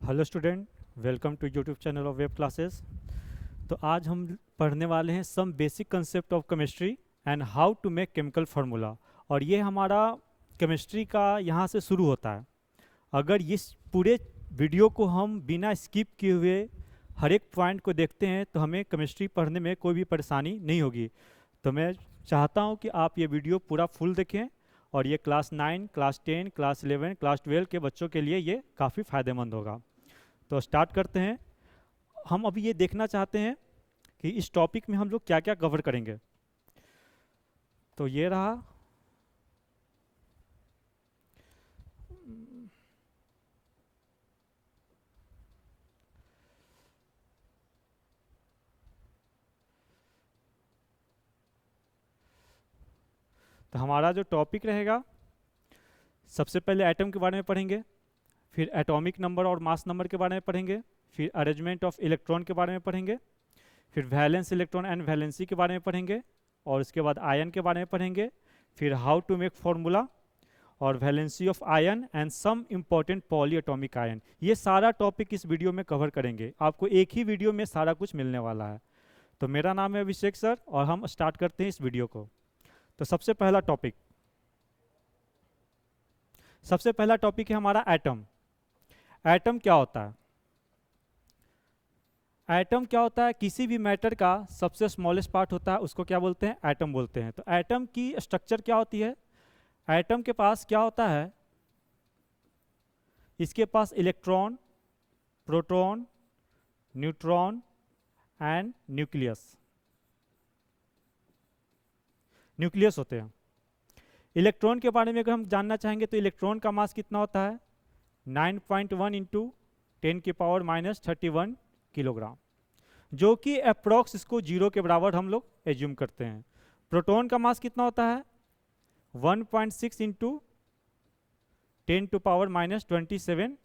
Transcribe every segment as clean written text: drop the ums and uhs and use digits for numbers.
Hello student, welcome to YouTube channel of web classes. तो आज हम पढ़ने वाले हैं some basic concept of chemistry and how to make chemical formula. और ये हमारा केमिस्ट्री का यहाँ से शुरू होता है। अगर इस पूरे वीडियो को हम बिना स्किप किए हुए हर एक पॉइंट को देखते हैं तो हमें केमिस्ट्री पढ़ने में कोई भी परेशानी नहीं होगी। तो मैं चाहता हूँ कि आप ये वीडियो पूरा फुल देखें, और ये क्लास 9, क्लास 10, क्लास 11, क्लास 12 के बच्चों के लिए ये काफ़ी फ़ायदेमंद होगा। तो स्टार्ट करते हैं। हम अभी ये देखना चाहते हैं कि इस टॉपिक में हम लोग क्या क्या कवर करेंगे। तो ये रहा। तो हमारा जो टॉपिक रहेगा, सबसे पहले एटम के बारे में पढ़ेंगे, फिर एटॉमिक नंबर और मास नंबर के बारे में पढ़ेंगे, फिर अरेंजमेंट ऑफ इलेक्ट्रॉन के बारे में पढ़ेंगे, फिर वैलेंस इलेक्ट्रॉन एंड वैलेंसी के बारे में पढ़ेंगे, और उसके बाद आयन के बारे में पढ़ेंगे, फिर हाउ टू मेक फॉर्मूला और valency of ion and some important polyatomic ion. ये सारा टॉपिक इस वीडियो में कवर करेंगे। आपको एक ही वीडियो में सारा कुछ मिलने वाला है। तो मेरा नाम है अभिषेक सर, और हम स्टार्ट करते हैं इस वीडियो को। तो सबसे पहला टॉपिक है हमारा एटम। एटम क्या होता है? एटम क्या होता है? किसी भी मैटर का सबसे स्मॉलेस्ट पार्ट होता है, उसको क्या बोलते हैं? एटम बोलते हैं। तो एटम की स्ट्रक्चर क्या होती है? एटम के पास क्या होता है? इसके पास electron, proton, neutron and nucleus nucleus होते हैं। इलेक्ट्रॉन के बारे में अगर हम जानना चाहेंगे तो इलेक्ट्रॉन का मास कितना होता है? 9.1 इंटू 10⁻31 किलोग्राम, जो कि अप्रोक्स इसको जीरो के बराबर हम लोग एज्यूम करते हैं। प्रोटॉन का मास कितना होता है? 1.6 इंटू 10⁻27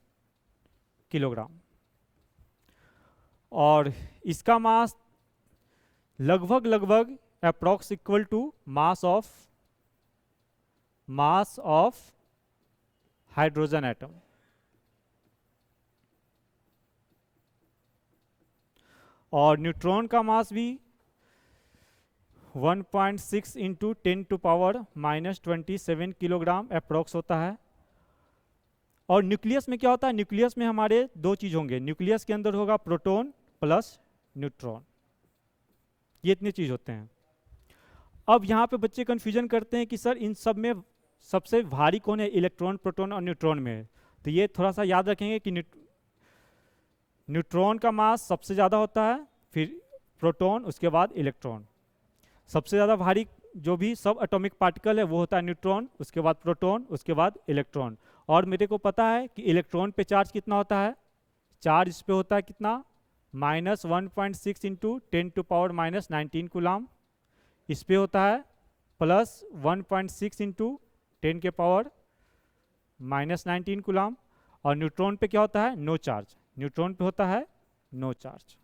किलोग्राम, और इसका मास लगभग लगभग approx equal to mass of hydrogen atom. और न्यूट्रॉन का मास भी 1.6 इंटू 10⁻27 किलोग्राम अप्रोक्स होता है। और न्यूक्लियस में क्या होता है? न्यूक्लियस में हमारे दो चीज होंगे। न्यूक्लियस के अंदर होगा प्रोटॉन प्लस न्यूट्रॉन। ये इतने चीज होते हैं। अब यहाँ पे बच्चे कंफ्यूजन करते हैं कि सर इन सब में सबसे भारी कौन है? इलेक्ट्रॉन, प्रोटॉन और न्यूट्रॉन में। तो ये थोड़ा सा याद रखेंगे कि न्यूट्रॉन का मास सबसे ज़्यादा होता है, फिर प्रोटॉन, उसके बाद इलेक्ट्रॉन। सबसे ज़्यादा भारी जो भी सब एटॉमिक पार्टिकल है वो होता है न्यूट्रॉन, उसके बाद प्रोटॉन, उसके बाद इलेक्ट्रॉन। और मेरे को पता है कि इलेक्ट्रॉन पे चार्ज कितना होता है? चार्ज इस पे होता है कितना? -1.6 इंटू 10⁻19 कूलाम। इस पे होता है +1.6 इंटू 10⁻19 कूलाम। और न्यूट्रॉन पे क्या होता है? No charge. न्यूट्रॉन पे होता है नो चार्ज।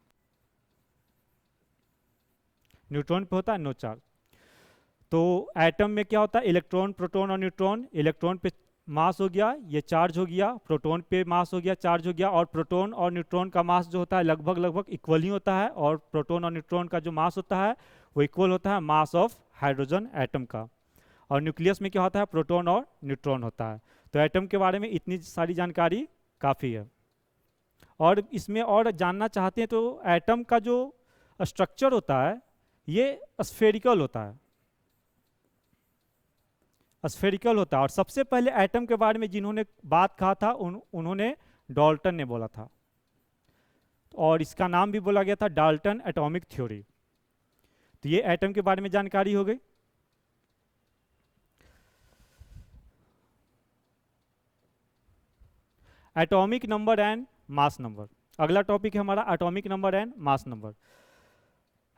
न्यूट्रॉन पे होता है नो चार्ज। तो एटम में क्या होता है? इलेक्ट्रॉन, प्रोटॉन और न्यूट्रॉन। इलेक्ट्रॉन पे मास हो गया, ये चार्ज हो गया। प्रोटॉन पे मास हो गया, चार्ज हो गया। और प्रोटॉन और न्यूट्रॉन का मास जो होता है लगभग लगभग इक्वल ही होता है। और प्रोटॉन और न्यूट्रॉन का जो मास होता है वो इक्वल होता है मास ऑफ हाइड्रोजन एटम का। और न्यूक्लियस में क्या होता है? प्रोटॉन और न्यूट्रॉन होता है। तो एटम के बारे में इतनी सारी जानकारी काफ़ी है। और इसमें और जानना चाहते हैं तो एटम का जो स्ट्रक्चर होता है ये स्फेरिकल होता है। स्फेरिकल होता है। और सबसे पहले एटम के बारे में जिन्होंने बात कहा था उन्होंने डाल्टन ने बोला था, और इसका नाम भी बोला गया था डाल्टन एटॉमिक थ्योरी। तो ये एटम के बारे में जानकारी हो गई। Atomic number and mass number. अगला टॉपिक है हमारा atomic number and mass number.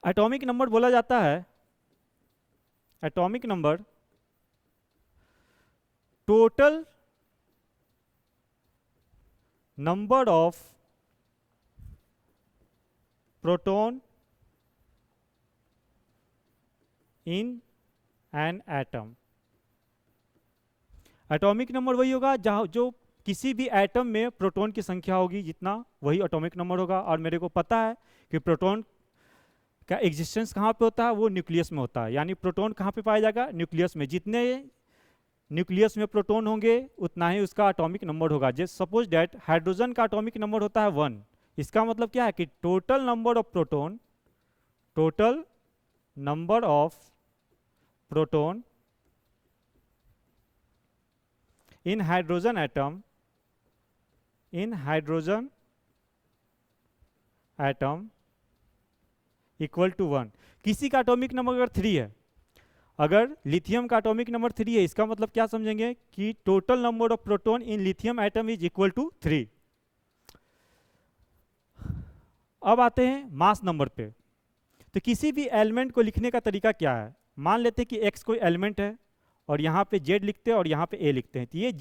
Atomic number बोला जाता है, atomic number total number of proton in an atom. Atomic number वही होगा जहाँ जो किसी भी एटम में प्रोटॉन की संख्या होगी जितना, वही एटॉमिक नंबर होगा। और मेरे को पता है कि प्रोटॉन का एग्जिस्टेंस कहाँ पे होता है, वो न्यूक्लियस में होता है। यानी प्रोटॉन कहाँ पे पाया जाएगा, न्यूक्लियस में। जितने न्यूक्लियस में प्रोटॉन होंगे उतना ही उसका एटॉमिक नंबर होगा। जैसे सपोज दैट हाइड्रोजन का एटॉमिक नंबर होता है 1। इसका मतलब क्या है कि total number of proton, total number of proton in hydrogen atom, in hydrogen atom equal to 1। किसी का एटॉमिक नंबर अगर 3 है, अगर लिथियम का एटॉमिक नंबर 3 है, इसका मतलब क्या समझेंगे कि total number of proton in lithium atom is equal to 3। अब आते हैं मास नंबर पे। तो किसी भी एलिमेंट को लिखने का तरीका क्या है, मान लेते हैं कि x कोई एलिमेंट है और यहाँ पे z लिखते हैं और यहाँ पे a लिखते हैं। तो ये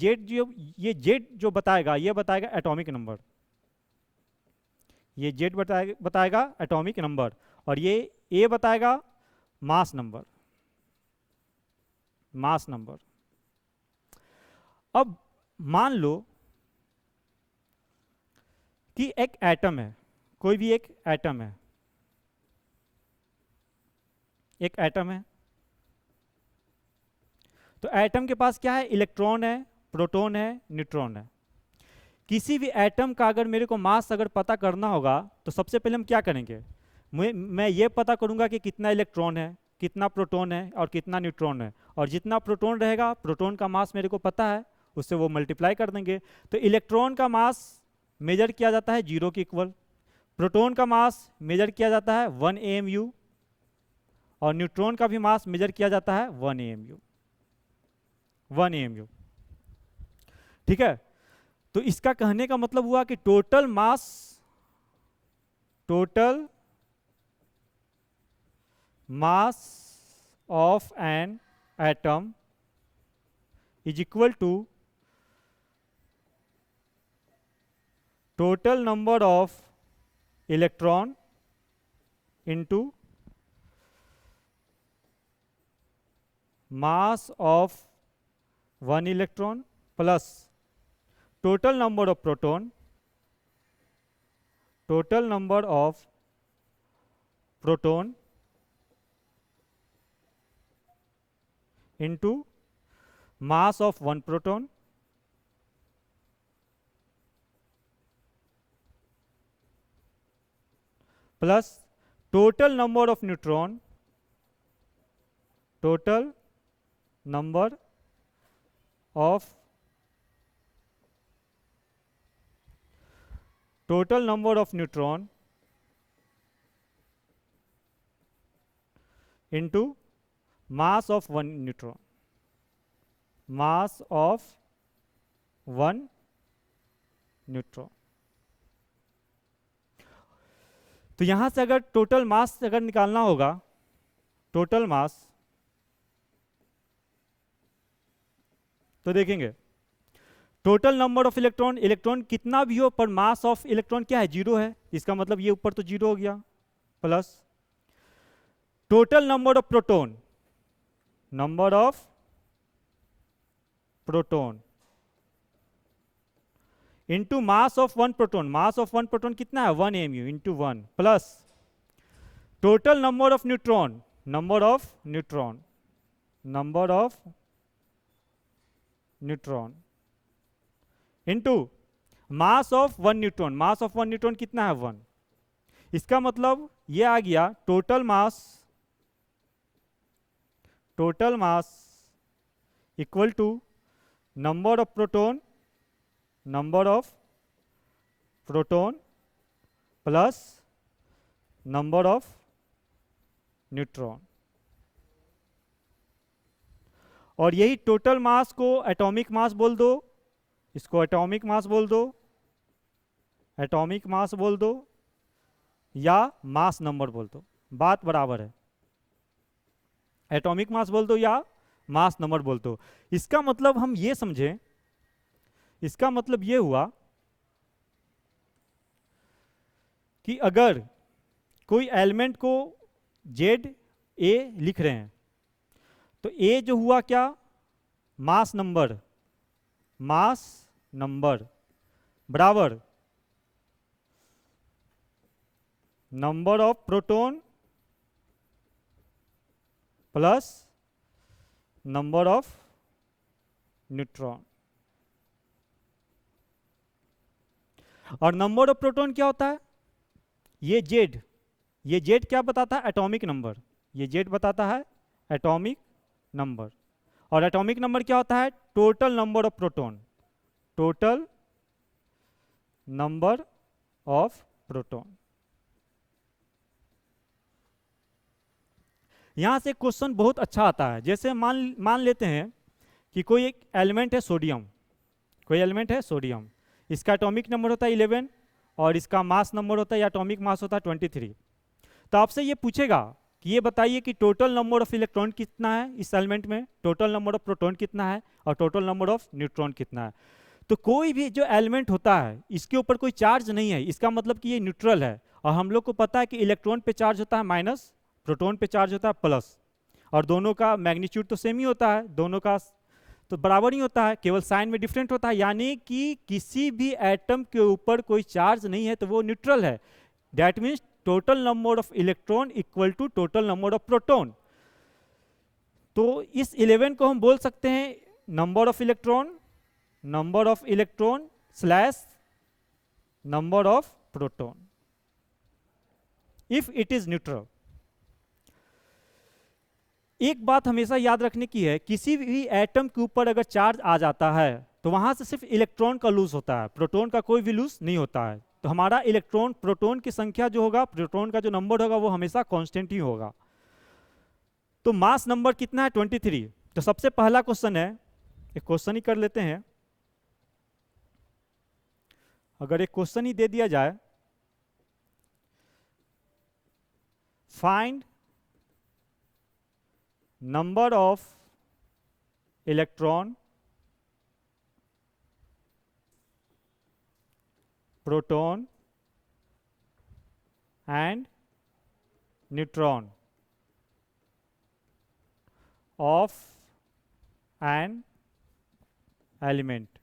z जो बताएगा, ये बताएगा एटॉमिक नंबर, ये z बताएगा एटॉमिक नंबर, और ये a बताएगा मास नंबर, मास नंबर। अब मान लो कि एक एटम है, कोई भी एक एटम है, एक एटम है। तो एटम के पास क्या है, इलेक्ट्रॉन है, प्रोटॉन है, न्यूट्रॉन है। किसी भी एटम का अगर मेरे को मास अगर पता करना होगा तो सबसे पहले हम क्या करेंगे, मैं ये पता करूंगा कि कितना इलेक्ट्रॉन है, कितना प्रोटॉन है और कितना न्यूट्रॉन है। और जितना प्रोटॉन रहेगा, प्रोटॉन का मास मेरे को पता है, उससे वो मल्टीप्लाई कर देंगे। तो इलेक्ट्रॉन का मास मेजर किया जाता है 0 के इक्वल, प्रोटॉन का मास मेजर किया जाता है 1 AMU, और न्यूट्रॉन का भी मास मेजर किया जाता है 1 AMU, 1 AMU। ठीक है। तो इसका कहने का मतलब हुआ कि total mass of an atom is equal to total number of electron into mass of 1 electron plus total number of proton, total number of proton into mass of 1 proton plus total number of neutron, total number of neutron into mass of 1 neutron, mass of 1 neutron। तो यहां से अगर total mass अगर निकालना होगा, total mass, तो देखेंगे total number of electron, electron कितना भी हो पर मास ऑफ इलेक्ट्रॉन क्या है, 0 है। इसका मतलब ये ऊपर तो 0 हो गया, plus total number of proton, number of proton into mass of 1 proton, mass of 1 proton कितना है 1 AMU into 1, plus total number of neutron, number of neutron, number of neutron into mass of 1 neutron, mass of 1 neutron कितना है 1। इसका मतलब ये आ गया total mass equal to number of proton plus number of neutron. और यही total mass को एटॉमिक मास बोल दो, इसको एटॉमिक मास बोल दो, एटॉमिक मास बोल दो या मास नंबर बोल दो, बात बराबर है। एटॉमिक मास बोल दो या मास नंबर बोल दो। इसका मतलब हम ये समझें, इसका मतलब ये हुआ कि अगर कोई एलिमेंट को ZA लिख रहे हैं तो A जो हुआ क्या, मास नंबर, मास नंबर बराबर number of proton plus number of neutron. और नंबर ऑफ प्रोटॉन क्या होता है? ये जेड क्या बताता है? Atomic number. ये जेड बताता है एटॉमिक नंबर। और एटॉमिक नंबर क्या होता है? Total number of proton. Total number of proton. यहां से क्वेश्चन बहुत अच्छा आता है। जैसे मान लेते हैं कि कोई एक एलिमेंट है सोडियम, कोई एलिमेंट है सोडियम, इसका एटॉमिक नंबर होता है 11 और इसका मास नंबर होता है या एटॉमिक मास होता है 23। तो आपसे ये पूछेगा कि ये बताइए कि टोटल नंबर ऑफ इलेक्ट्रॉन कितना है इस एलिमेंट में, टोटल नंबर ऑफ प्रोटॉन कितना है और टोटल नंबर ऑफ न्यूट्रॉन कितना है। तो कोई भी जो एलिमेंट होता है इसके ऊपर कोई चार्ज नहीं है, इसका मतलब कि ये न्यूट्रल है। और हम लोग को पता है कि इलेक्ट्रॉन पे चार्ज होता है माइनस, प्रोटॉन पे चार्ज होता है प्लस, और दोनों का मैग्नीट्यूड तो सेम ही होता है, दोनों का तो बराबर ही होता है, केवल साइन में डिफरेंट होता है। यानी कि किसी भी एटम के ऊपर कोई चार्ज नहीं है तो वो न्यूट्रल है। That means total number of electron equal to total number of proton. तो इस 11 को हम बोल सकते हैं number of electron slash number of proton if it is neutral. एक बात हमेशा याद रखने की है, किसी भी एटम के ऊपर अगर चार्ज आ जाता है तो वहां से सिर्फ इलेक्ट्रॉन का लूज होता है, प्रोटॉन का कोई भी लूज नहीं होता है। तो हमारा इलेक्ट्रॉन प्रोटॉन की संख्या जो होगा, प्रोटॉन का जो नंबर होगा वो हमेशा कांस्टेंट ही होगा। तो मास नंबर कितना है? 23। तो सबसे पहला क्वेश्चन है, एक क्वेश्चन ही कर लेते हैं। अगर एक क्वेश्चन ही दे दिया जाए, find number of electron, proton and neutron of an element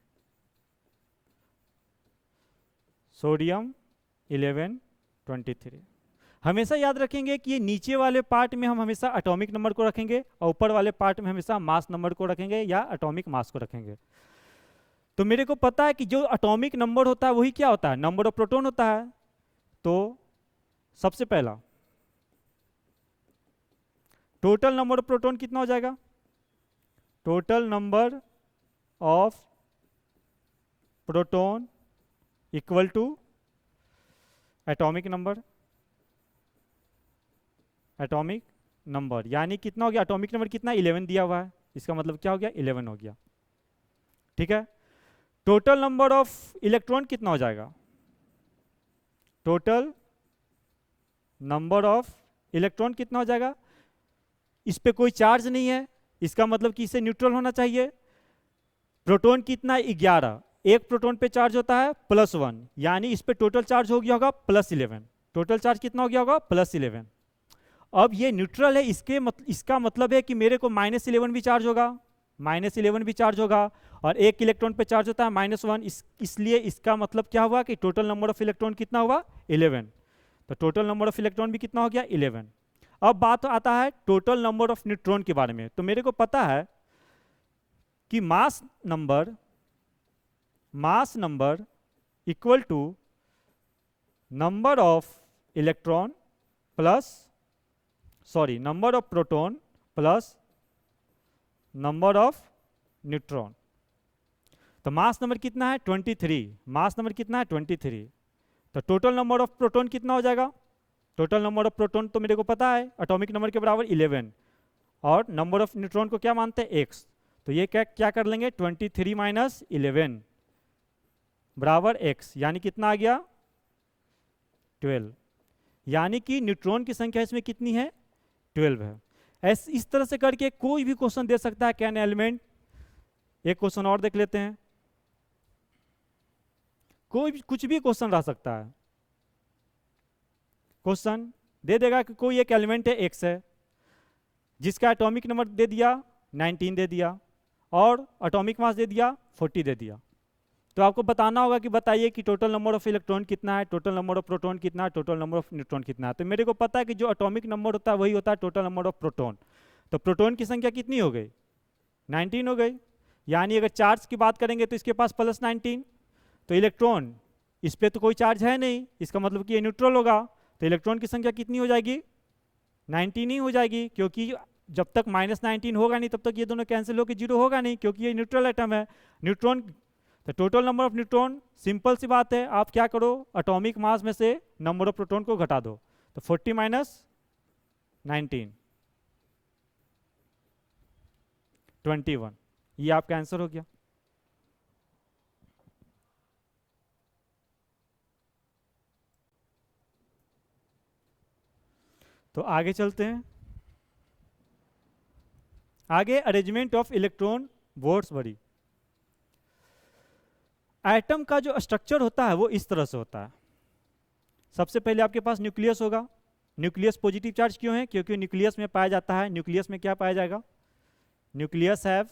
sodium 1123। हमेशा याद रखेंगे कि ये नीचे वाले पार्ट में हम हमेशा एटॉमिक नंबर को रखेंगे और ऊपर वाले पार्ट में हमेशा मास नंबर को रखेंगे या एटॉमिक मास को रखेंगे। तो मेरे को पता है कि जो एटॉमिक नंबर होता है वही क्या होता है? नंबर ऑफ प्रोटॉन होता है। तो सबसे पहला टोटल नंबर ऑफ प्रोटॉन कितना हो जाएगा? Total number of proton equal to atomic number, atomic number यानी कितना हो गया? एटॉमिक नंबर कितना? 11 दिया हुआ है, इसका मतलब क्या हो गया? 11 हो गया। ठीक है। टोटल नंबर ऑफ इलेक्ट्रॉन कितना हो जाएगा? टोटल नंबर ऑफ इलेक्ट्रॉन कितना हो जाएगा? इस पे कोई चार्ज नहीं है, इसका मतलब कि इसे न्यूट्रल होना चाहिए। प्रोटॉन कितना? 11। एक प्रोटॉन पे चार्ज होता है +1, यानी इस पे टोटल चार्ज हो गया होगा +11। टोटल चार्ज कितना हो गया होगा? +11। अब ये न्यूट्रल है, इसका मतलब है कि मेरे को -11 भी चार्ज होगा, -11 भी चार्ज होगा। और एक इलेक्ट्रॉन पे चार्ज होता है -1, इसलिए इसका मतलब क्या हुआ कि टोटल नंबर ऑफ इलेक्ट्रॉन कितना हुआ? 11। तो टोटल नंबर ऑफ इलेक्ट्रॉन भी कितना हो गया? 11। अब बात आता है टोटल नंबर ऑफ न्यूट्रॉन के बारे में। तो मेरे को पता है कि mass number equal to number of electron number of proton plus number of neutron. तो मास नंबर कितना है? 23। मास नंबर कितना है? 23। तो टोटल नंबर ऑफ प्रोटॉन कितना हो जाएगा? टोटल नंबर ऑफ प्रोटॉन तो मेरे को पता है एटॉमिक नंबर के बराबर 11, और नंबर ऑफ न्यूट्रॉन को क्या मानते हैं? x। तो ये क्या कर लेंगे? 23 माइनस 11 बराबर x, यानी कितना आ गया? 12। यानी कि न्यूट्रॉन की संख्या इसमें कितनी है? 12 है। इस तरह से करके कोई भी क्वेश्चन दे सकता है कैन एलिमेंट। एक क्वेश्चन और देख लेते हैं। कुछ भी क्वेश्चन रह सकता है। क्वेश्चन दे देगा कि कोई एक एलिमेंट है x है, जिसका एटॉमिक नंबर दे दिया 19 दे दिया और एटॉमिक मास दे दिया 40 दे दिया। तो आपको बताना होगा कि बताइए कि टोटल नंबर ऑफ इलेक्ट्रॉन कितना है, टोटल नंबर ऑफ प्रोटॉन कितना है, टोटल नंबर ऑफ न्यूट्रॉन कितना है। तो मेरे को पता है कि जो एटॉमिक नंबर होता है वही होता है टोटल नंबर ऑफ प्रोटॉन। तो प्रोटॉन की संख्या कितनी हो गई, 19 हो गई। यानी अगर चार्ज की बात करेंगे तो इसके पास +19, तो इलेक्ट्रॉन इस पर तो कोई चार्ज है नहीं, इसका मतलब कि ये न्यूट्रल होगा। तो इलेक्ट्रॉन की संख्या कितनी हो जाएगी, 19 ही हो जाएगी, क्योंकि जब तक -19 होगा नहीं तब तक ये दोनों कैंसिल होकर 0 होगा नहीं, क्योंकि ये न्यूट्रल एटम है। न्यूट्रॉन, तो total number of neutron, simple सी बात है, आप क्या करो, एटॉमिक मास में से नंबर ऑफ प्रोटॉन को घटा दो, तो 40 - 19 21, ये आपका आंसर हो गया। तो आगे चलते हैं। आगे अरेंजमेंट ऑफ इलेक्ट्रॉन वोर्ट्स बड़ी। एटम का जो स्ट्रक्चर होता है वो इस तरह से होता है। सबसे पहले आपके पास न्यूक्लियस होगा। न्यूक्लियस पॉजिटिव चार्ज क्यों है, क्योंकि न्यूक्लियस में पाया जाता है, न्यूक्लियस में क्या पाया जाएगा, nucleus have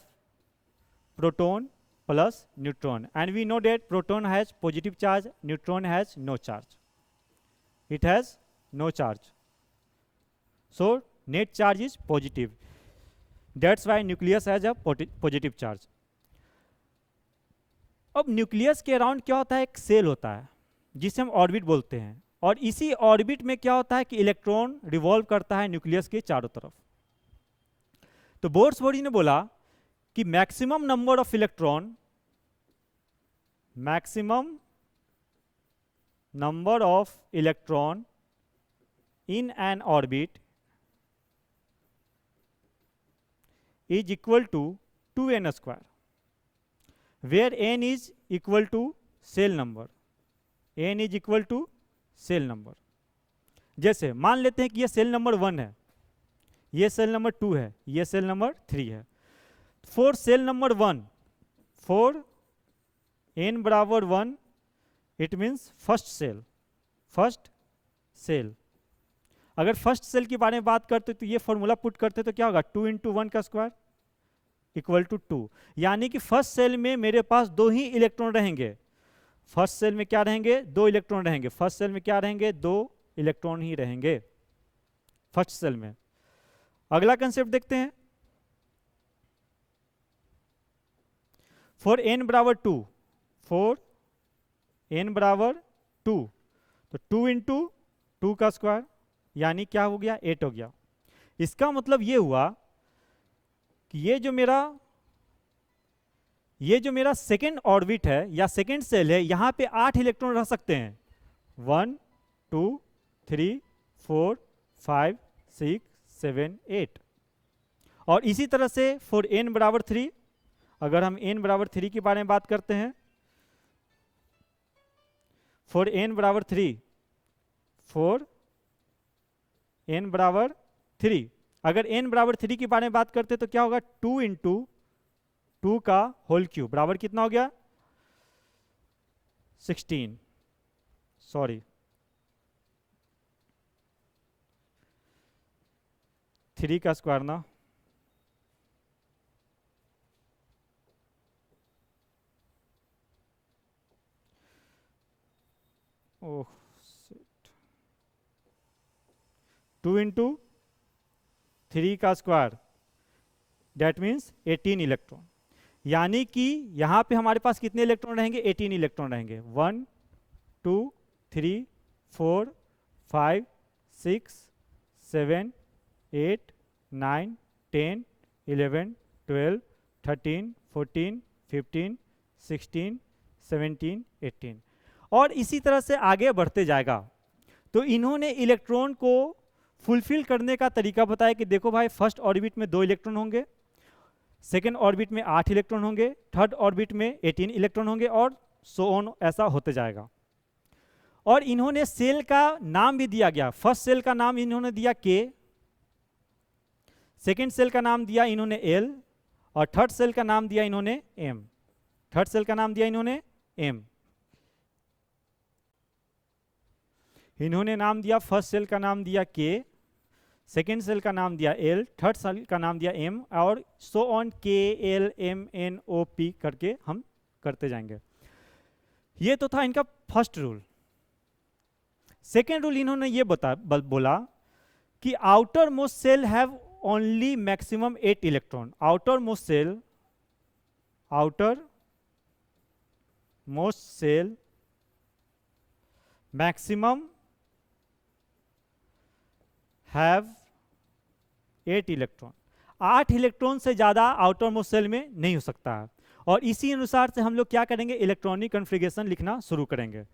proton plus neutron, and we know that proton has positive charge, neutron has no charge, it has no charge, so net charge is positive, that's why nucleus has a positive charge। अब nucleus के around क्या होता है, एक cell होता है जिसे हम ऑर्बिट बोलते हैं, और इसी ऑर्बिट में क्या होता है कि इलेक्ट्रॉन रिवॉल्व करता है न्यूक्लियस के चारों तरफ। तो बोर्ड्सबरी ने बोला कि maximum number of electron, maximum number of electron in an orbit is equal to 2n square, where n is equal to cell number, n is equal to cell number। जैसे मान लेते हैं कि ये सेल नंबर 1 है, ये cell number 2 है, ये सेल नंबर 3 है। For shell number 1, for n बराबर 1, it means first shell, first shell. अगर फर्स्ट सेल के बारे में बात करते तो ये फॉर्मूला पुट करते तो क्या होगा, 2 × 1 का स्क्वायर इक्वल टू 2। यानी कि फर्स्ट सेल में मेरे पास 2 ही इलेक्ट्रॉन रहेंगे। फर्स्ट सेल में क्या रहेंगे, 2 इलेक्ट्रॉन रहेंगे। फर्स्ट सेल में क्या रहेंगे, 2 इलेक्ट्रॉन ही रहेंगे फर्स्ट सेल में। अगला कंसेप्ट देखते हैं। फॉर n बराबर 2, फॉर n बराबर 2, तो 2 × 2 का स्क्वायर, यानी क्या हो गया, 8 हो गया। इसका मतलब ये हुआ कि ये जो मेरा सेकेंड ऑर्बिट है या सेकेंड सेल है, यहां पे 8 इलेक्ट्रॉन रह सकते हैं, 1 2 3 4 5 6 7 8। और इसी तरह से फॉर n बराबर 3, अगर हम n बराबर 3 के बारे में बात करते हैं, फॉर n बराबर 3, फॉर n बराबर 3, अगर n बराबर 3 के बारे में बात करते तो क्या होगा, 2 × 2 का होल क्यूब बराबर कितना हो गया, 16, सॉरी 3 का स्क्वायर ना, ओह 2 × 3 का स्क्वायर, डेट मीन्स 18 इलेक्ट्रॉन। यानी कि यहां पे हमारे पास कितने इलेक्ट्रॉन रहेंगे, 18 इलेक्ट्रॉन रहेंगे। 1 2 3 4 5 6 7 8 9 10 11 12 13 14 15 16 17 18, और इसी तरह से आगे बढ़ते जाएगा। तो इन्होंने इलेक्ट्रॉन को फुलफिल करने का तरीका बताया कि देखो भाई, फर्स्ट ऑर्बिट में 2 इलेक्ट्रॉन होंगे, सेकेंड ऑर्बिट में 8 इलेक्ट्रॉन होंगे, थर्ड ऑर्बिट में 18 इलेक्ट्रॉन होंगे, और सो ऑन, ऐसा होते जाएगा। और इन्होंने सेल का नाम भी दिया गया। फर्स्ट सेल का नाम इन्होंने दिया K, सेकेंड सेल का नाम दिया इन्होंने L, और थर्ड सेल का नाम दिया इन्होंने M। थर्ड सेल का नाम दिया इन्होंने M। इन्होंने नाम दिया, फर्स्ट सेल का नाम दिया K, सेकेंड सेल का नाम दिया L, थर्ड सेल का नाम दिया M, और so on K L M N O P करके हम करते जाएंगे। ये तो था इनका फर्स्ट रूल। सेकेंड रूल इन्होंने ये बोला कि outer most shell have only maximum 8 electron. Outer most shell maximum have 8 electron. 8 electron से ज्यादा आउटर मोस्ट सेल में नहीं हो सकता है। और इसी अनुसार से हम लोग क्या करेंगे, इलेक्ट्रॉनिक कॉन्फ़िगरेशन लिखना शुरू करेंगे।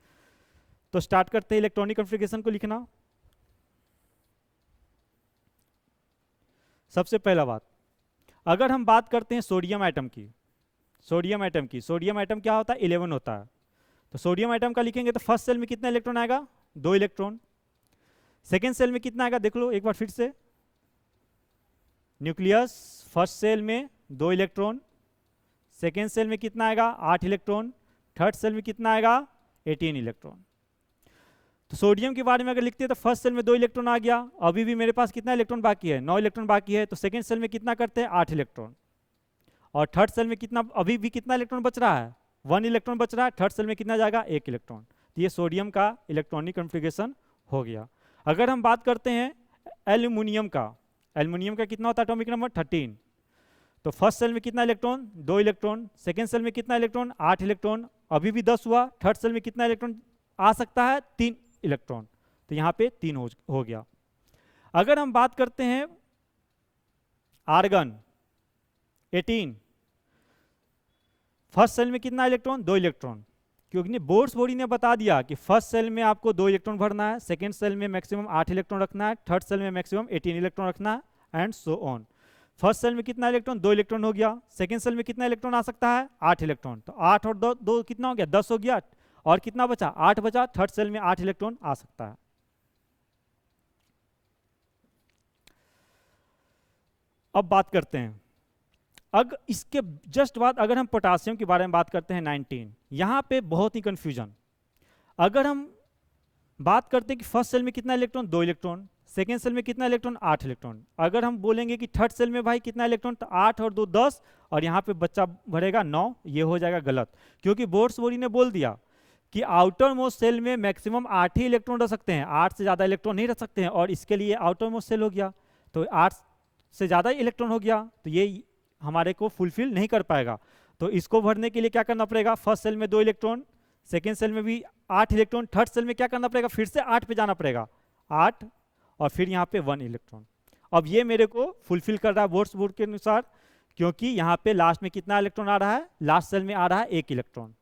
तो स्टार्ट करते हैं इलेक्ट्रॉनिक कॉन्फ़िगरेशन को लिखना। सबसे पहला बात, अगर हम बात करते हैं सोडियम एटम की, सोडियम एटम क्या होता है, 11 होता है। तो सोडियम एटम का लिखेंगे तो फर्स्ट सेल में कितना इलेक्ट्रॉन आएगा, 2 इलेक्ट्रॉन। सेकेंड सेल में कितना आएगा, देख लो एक बार फिर से, न्यूक्लियस फर्स्ट सेल में 2 इलेक्ट्रॉन, सेकेंड सेल में कितना आएगा, 8 इलेक्ट्रॉन, थर्ड सेल में कितना आएगा, 18 इलेक्ट्रॉन। तो सोडियम के बारे में अगर लिखते हैं तो फर्स्ट सेल में 2 इलेक्ट्रॉन आ गया, अभी भी मेरे पास कितना इलेक्ट्रॉन बाकी है, 9 इलेक्ट्रॉन बाकी है। तो सेकेंड सेल में कितना करते हैं, 8 इलेक्ट्रॉन। और थर्ड सेल में कितना, अभी भी कितना इलेक्ट्रॉन बच रहा है, 1 इलेक्ट्रॉन बच रहा है। थर्ड सेल में कितना जाएगा, 1 इलेक्ट्रॉन। तो ये सोडियम का इलेक्ट्रॉनिक कॉन्फ़िगरेशन हो गया। अगर हम बात करते हैं एल्यूमिनियम का, एल्यूमिनियम का कितना होता है एटॉमिक नंबर, 13। तो फर्स्ट सेल में कितना इलेक्ट्रॉन, 2 इलेक्ट्रॉन। सेकेंड सेल में कितना इलेक्ट्रॉन, 8 इलेक्ट्रॉन, अभी भी 10 हुआ। थर्ड सेल में कितना इलेक्ट्रॉन आ सकता है, 3 इलेक्ट्रॉन। तो यहाँ पे 3 हो गया। अगर हम बात करते हैं आर्गन 18, फर्स्ट सेल में कितना इलेक्ट्रॉन, 2 इलेक्ट्रॉन। क्योंकि बोर्ड्स बॉडी ने बता दिया कि फर्स्ट सेल में आपको 2 इलेक्ट्रॉन भरना है, सेकेंड सेल में मैक्सिमम 8 इलेक्ट्रॉन रखना है, थर्ड सेल में मैक्सिमम 18 इलेक्ट्रॉन रखना है, and so on. First shell में कितना इलेक्ट्रॉन, 2 इलेक्ट्रॉन हो गया। सेकेंड सेल में कितना इलेक्ट्रॉन आ सकता है, 8 इलेक्ट्रॉन। तो 8 और 2 कितना हो गया, 10 हो गया। और कितना बचा, 8 बचा। थर्ड सेल में 8 इलेक्ट्रॉन आ सकता है। अब बात करते हैं, अगर इसके जस्ट बाद अगर हम पोटासियम के बारे में बात करते हैं 19, यहाँ पे बहुत ही कंफ्यूजन। अगर हम बात करते हैं कि फर्स्ट सेल में कितना इलेक्ट्रॉन, 2 इलेक्ट्रॉन। सेकेंड सेल में कितना इलेक्ट्रॉन, 8 इलेक्ट्रॉन। अगर हम बोलेंगे कि थर्ड सेल में भाई कितना इलेक्ट्रॉन, तो 8 और 2 10, और यहाँ पे बच्चा भरेगा 9। ये हो जाएगा गलत, क्योंकि बोर्ड्स बोरी ने बोल दिया कि आउटर मोस्ट सेल में मैक्सिमम 8 ही इलेक्ट्रॉन रख सकते हैं, 8 से ज़्यादा इलेक्ट्रॉन नहीं रख सकते हैं। और इसके लिए आउटर मोस्ट सेल हो गया, तो 8 से ज़्यादा इलेक्ट्रॉन हो गया, तो ये हमारे को फुलफिल नहीं कर पाएगा। तो इसको भरने के लिए क्या करना पड़ेगा, फर्स्ट सेल में 2 इलेक्ट्रॉन, सेकेंड सेल में भी 8 इलेक्ट्रॉन, थर्ड सेल में क्या करना पड़ेगा, फिर से 8 पे जाना पड़ेगा, 8, और फिर यहाँ पे 1 इलेक्ट्रॉन। अब ये मेरे को फुलफिल कर रहा है बोर्ड्स बोर्ड के अनुसार, क्योंकि यहाँ पे लास्ट में कितना इलेक्ट्रॉन आ रहा है, लास्ट सेल में आ रहा है 1 इलेक्ट्रॉन।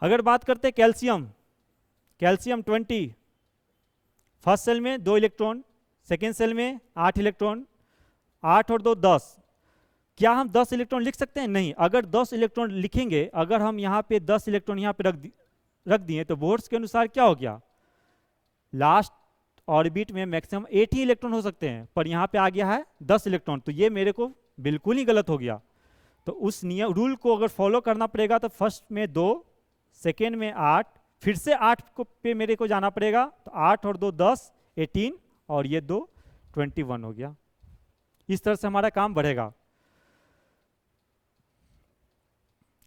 अगर बात करते हैं कैल्शियम, कैल्शियम 20, फर्स्ट सेल में 2 इलेक्ट्रॉन, सेकेंड सेल में 8 इलेक्ट्रॉन, 8 और 2 10। क्या हम 10 इलेक्ट्रॉन लिख सकते हैं, नहीं। अगर 10 इलेक्ट्रॉन लिखेंगे, अगर हम यहाँ पे 10 इलेक्ट्रॉन यहाँ पे रख दिए, तो बोर्ड्स के अनुसार क्या हो गया, लास्ट ऑर्बिट में मैक्सिमम 8 ही इलेक्ट्रॉन हो सकते हैं, पर यहाँ पे आ गया है 10 इलेक्ट्रॉन। तो ये मेरे को बिल्कुल ही गलत हो गया। तो उस नियम रूल को अगर फॉलो करना पड़ेगा, तो फर्स्ट में 2, सेकेंड में 8, फिर से 8 को पे मेरे को जाना पड़ेगा। तो 8 और 2 10, 18, और ये 2 21 हो गया। इस तरह से हमारा काम बढ़ेगा।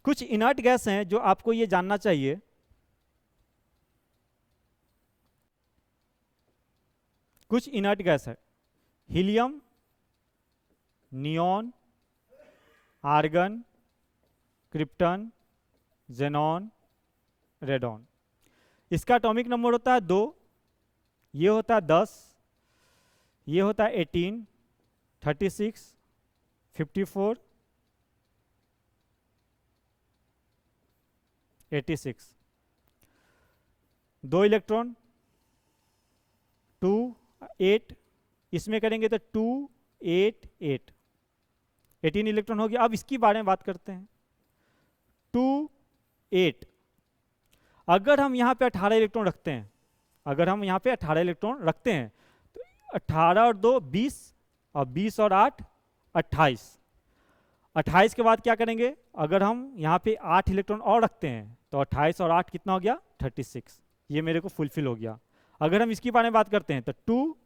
कुछ इनर्ट गैस हैं जो आपको ये जानना चाहिए। कुछ इनर्ट गैस है, helium, neon, argon, krypton, xenon, radon. इसका एटॉमिक नंबर होता है 2, ये होता है 10, ये होता है 18, 36, 54, 86। 2 इलेक्ट्रॉन, 2 8, इसमें करेंगे तो 2 8 8, 18 इलेक्ट्रॉन हो गया। अब इसकी बारे में बात करते हैं, 2 8। अगर हम यहाँ पे 18 इलेक्ट्रॉन रखते हैं, अगर हम यहाँ पे 18 इलेक्ट्रॉन रखते हैं, तो 18 और 2 20, और 20 और 8 28। 28 के बाद क्या करेंगे, अगर हम यहाँ पे 8 इलेक्ट्रॉन और रखते हैं, तो 28 और 8 कितना हो गया, 36। ये मेरे को फुलफिल हो गया। अगर हम इसकी बारे में बात करते हैं, तो 2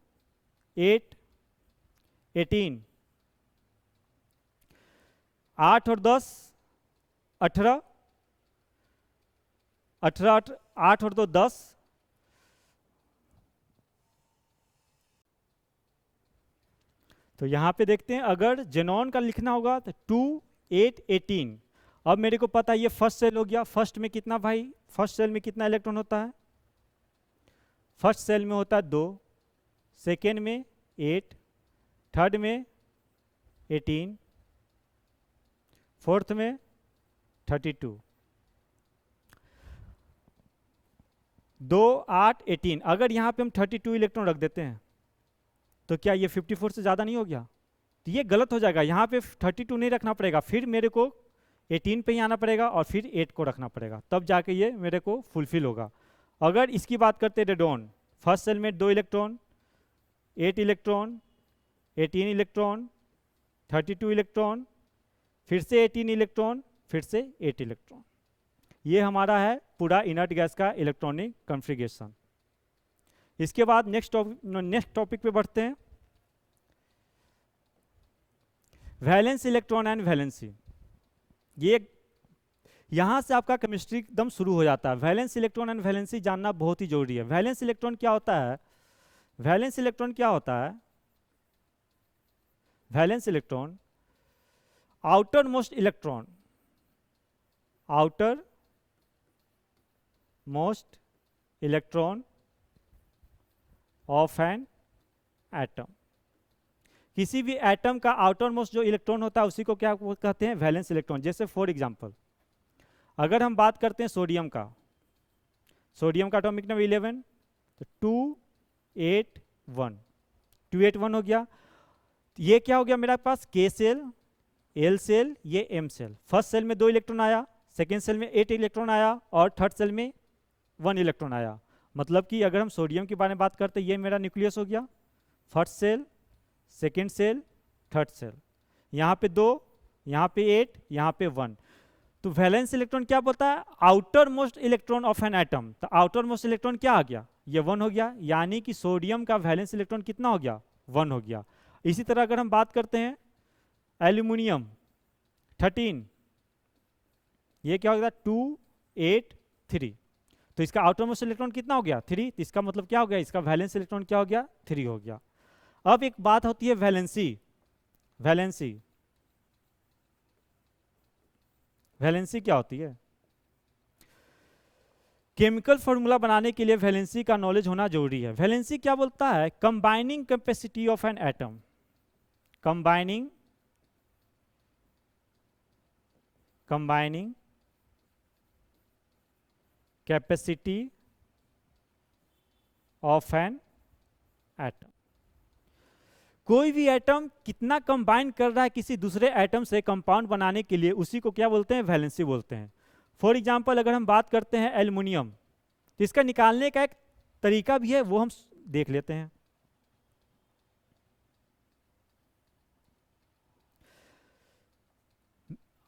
8 18, 8 और 10 18, 18 8 और 2 10, तो यहाँ पे देखते हैं अगर जेनॉन का लिखना होगा तो 2 8 18। अब मेरे को पता है ये फर्स्ट सेल हो गया। फर्स्ट में कितना भाई, फर्स्ट सेल में कितना इलेक्ट्रॉन होता है? फर्स्ट सेल में होता है 2, सेकेंड में 8, थर्ड में 18, फोर्थ में 32। 2 8 18, अगर यहाँ पे हम 32 इलेक्ट्रॉन रख देते हैं तो क्या ये 54 से ज़्यादा नहीं हो गया? तो ये गलत हो जाएगा, यहाँ पे 32 नहीं रखना पड़ेगा, फिर मेरे को 18 पे ही आना पड़ेगा और फिर 8 को रखना पड़ेगा, तब जाके ये मेरे को फुलफिल होगा। अगर इसकी बात करते हैं रेडॉन, फर्स्ट सेल में 2 इलेक्ट्रॉन, 8 इलेक्ट्रॉन, 18 इलेक्ट्रॉन, 32 इलेक्ट्रॉन, फिर से 18 इलेक्ट्रॉन, फिर से 8 इलेक्ट्रॉन। ये हमारा है पूरा इनर्ट गैस का इलेक्ट्रॉनिक कॉन्फ़िगरेशन। इसके बाद नेक्स्ट टॉपिक पे बढ़ते हैं, वैलेंस इलेक्ट्रॉन एंड वैलेंसी। ये यहाँ से आपका केमिस्ट्री एकदम शुरू हो जाता है। वैलेंस इलेक्ट्रॉन एंड वैलेंसी जानना बहुत ही जरूरी है। वैलेंस इलेक्ट्रॉन क्या होता है? वैलेंस इलेक्ट्रॉन क्या होता है? Valence electron outer most electron, outer most electron of an atom. किसी भी एटम का आउटर मोस्ट जो इलेक्ट्रॉन होता है उसी को क्या कहते हैं? Valence electron. जैसे फॉर एग्जांपल अगर हम बात करते हैं सोडियम का, सोडियम का एटॉमिक नंबर 11, तो 2 8 1, 2 8 1 हो गया। ये क्या हो गया मेरे पास? के सेल, एल सेल, ये एम सेल। फर्स्ट सेल में 2 इलेक्ट्रॉन आया, सेकेंड सेल में 8 इलेक्ट्रॉन आया और थर्ड सेल में 1 इलेक्ट्रॉन आया। मतलब कि अगर हम सोडियम के बारे में बात करते हैं, ये मेरा न्यूक्लियस हो गया, first shell, second shell, third shell, यहाँ पे 2, यहाँ पे 8, यहाँ पे 1। तो वैलेंस इलेक्ट्रॉन क्या बोलता है? Outer most electron of an atom. तो आउटर मोस्ट इलेक्ट्रॉन क्या आ गया? ये 1 हो गया, यानी कि सोडियम का वैलेंस इलेक्ट्रॉन कितना हो गया? 1 हो गया। इसी तरह अगर हम बात करते हैं एल्यूमिनियम 13, ये क्या हो गया? 2 8 3। तो इसका आउटर मोस्ट इलेक्ट्रॉन कितना हो गया? 3। तो इसका मतलब क्या हो गया? इसका वैलेंस इलेक्ट्रॉन क्या हो गया? 3 हो गया। अब एक बात होती है वैलेंसी। वैलेंसी, वैलेंसी क्या होती है? केमिकल फॉर्मूला बनाने के लिए वैलेंसी का नॉलेज होना जरूरी है। वैलेंसी क्या बोलता है? Combining capacity of an atom, combining capacity of an atom. कोई भी एटम कितना कंबाइन कर रहा है किसी दूसरे एटम से कंपाउंड बनाने के लिए, उसी को क्या बोलते हैं? वैलेंसी बोलते हैं। फॉर एग्जांपल अगर हम बात करते हैं एल्युमिनियम, तो इसका निकालने का एक तरीका भी है, वो हम देख लेते हैं।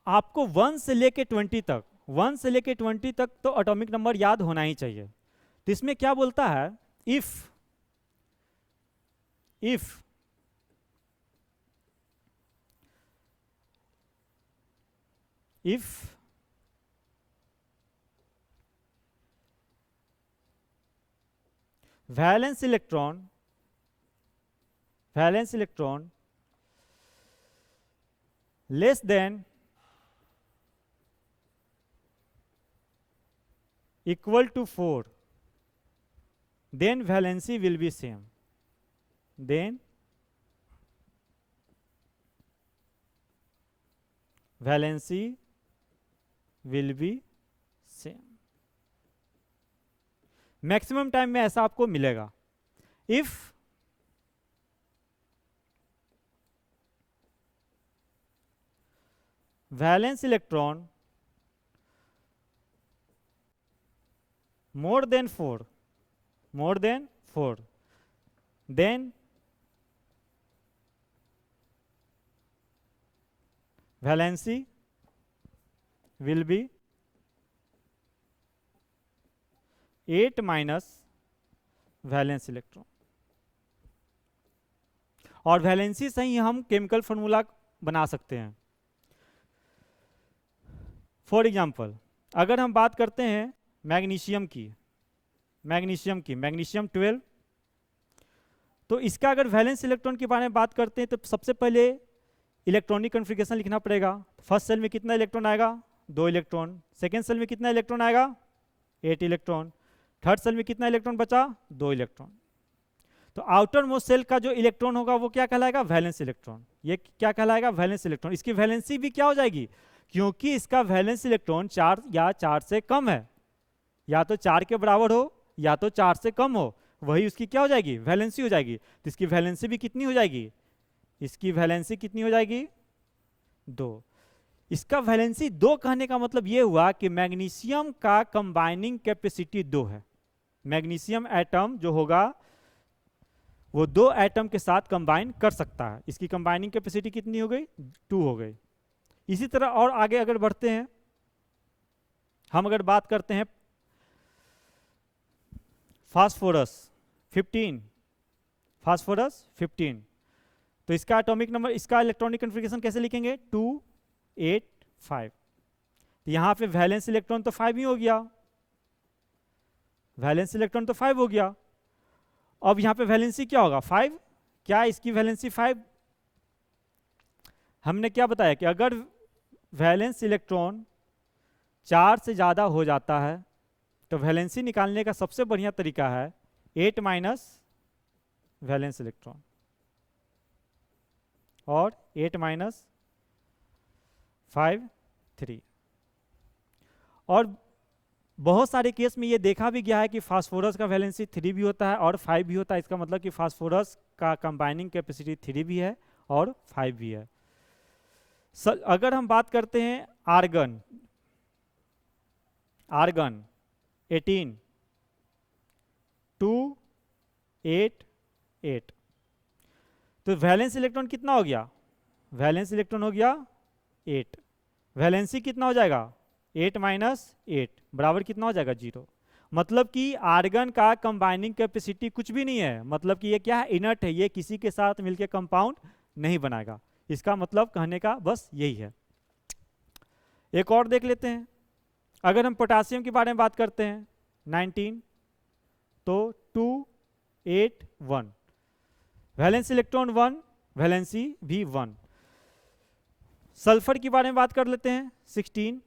आपको 1 से लेके 20 तक, 1 से लेके 20 तक तो एटॉमिक नंबर याद होना ही चाहिए। तो इसमें क्या बोलता है? If valence electron less than equal to 4, then valency will be same. Then valency will be same. Maximum time में ऐसा आपको मिलेगा। If valence electron more than 4, then valency will be 8 minus valence electron. और valency से ही हम chemical formula बना सकते हैं। फॉर एग्जाम्पल अगर हम बात करते हैं मैग्नीशियम की मैग्नीशियम 12। तो इसका अगर वैलेंस इलेक्ट्रॉन के बारे में बात करते हैं तो सबसे पहले इलेक्ट्रॉनिक कन्फिगरेशन लिखना पड़ेगा। फर्स्ट सेल में कितना इलेक्ट्रॉन आएगा, 2 इलेक्ट्रॉन। सेकेंड सेल में कितना इलेक्ट्रॉन आएगा, 8 इलेक्ट्रॉन। थर्ड सेल में कितना इलेक्ट्रॉन बचा, 2 इलेक्ट्रॉन। तो आउटर मोस्ट सेल का जो इलेक्ट्रॉन होगा वो क्या कहलाएगा, वैलेंस इलेक्ट्रॉन। ये क्या कहलाएगा, वैलेंस इलेक्ट्रॉन। इसकी वैलेंसी भी क्या हो जाएगी, क्योंकि इसका वैलेंस इलेक्ट्रॉन 4 या 4 से कम है, या तो 4 के बराबर हो या तो 4 से कम हो, वही उसकी क्या हो जाएगी, वैलेंसी हो जाएगी। तो इसकी वैलेंसी भी कितनी हो जाएगी, इसकी वैलेंसी कितनी हो जाएगी, 2। इसका वैलेंसी 2 कहने का मतलब ये हुआ कि मैग्नीशियम का कंबाइनिंग कैपेसिटी 2 है। मैग्नीशियम एटम जो होगा वो 2 एटम के साथ कंबाइन कर सकता है। इसकी कंबाइनिंग कैपेसिटी कितनी हो गई, 2 हो गई। इसी तरह और आगे अगर बढ़ते हैं, हम अगर बात करते हैं फास्फोरस 15, फास्फोरस 15, तो इसका एटॉमिक नंबर, इसका इलेक्ट्रॉनिक कन्फिगरेशन कैसे लिखेंगे, 2 8 5। तो यहाँ पे वैलेंस इलेक्ट्रॉन तो 5 ही हो गया, वैलेंस इलेक्ट्रॉन तो 5 हो गया। अब यहाँ पे वैलेंसी क्या होगा, 5। क्या इसकी वैलेंसी 5, हमने क्या बताया कि अगर वैलेंस इलेक्ट्रॉन 4 से ज़्यादा हो जाता है तो वैलेंसी निकालने का सबसे बढ़िया तरीका है 8 माइनस वैलेंस इलेक्ट्रॉन और 8 माइनस 5 3। और बहुत सारे केस में ये देखा भी गया है कि फास्फोरस का वैलेंसी 3 भी होता है और 5 भी होता है। इसका मतलब कि फास्फोरस का कंबाइनिंग कैपेसिटी 3 भी है और 5 भी है। अगर हम बात करते हैं आर्गन 18 2 8 8, तो वैलेंस इलेक्ट्रॉन कितना हो गया, वैलेंस इलेक्ट्रॉन हो गया 8। वैलेंसी कितना हो जाएगा, 8 माइनस 8 बराबर कितना हो जाएगा, 0। मतलब कि आर्गन का कंबाइनिंग कैपेसिटी कुछ भी नहीं है, मतलब कि ये क्या है, इनर्ट है, ये किसी के साथ मिलकर कंपाउंड नहीं बनाएगा। इसका मतलब कहने का बस यही है। एक और देख लेते हैं, अगर हम पोटासियम के बारे में बात करते हैं 19, तो 2 8 1, वैलेंस इलेक्ट्रॉन 1, वैलेंसी भी 1। सल्फर के बारे में बात कर लेते हैं 16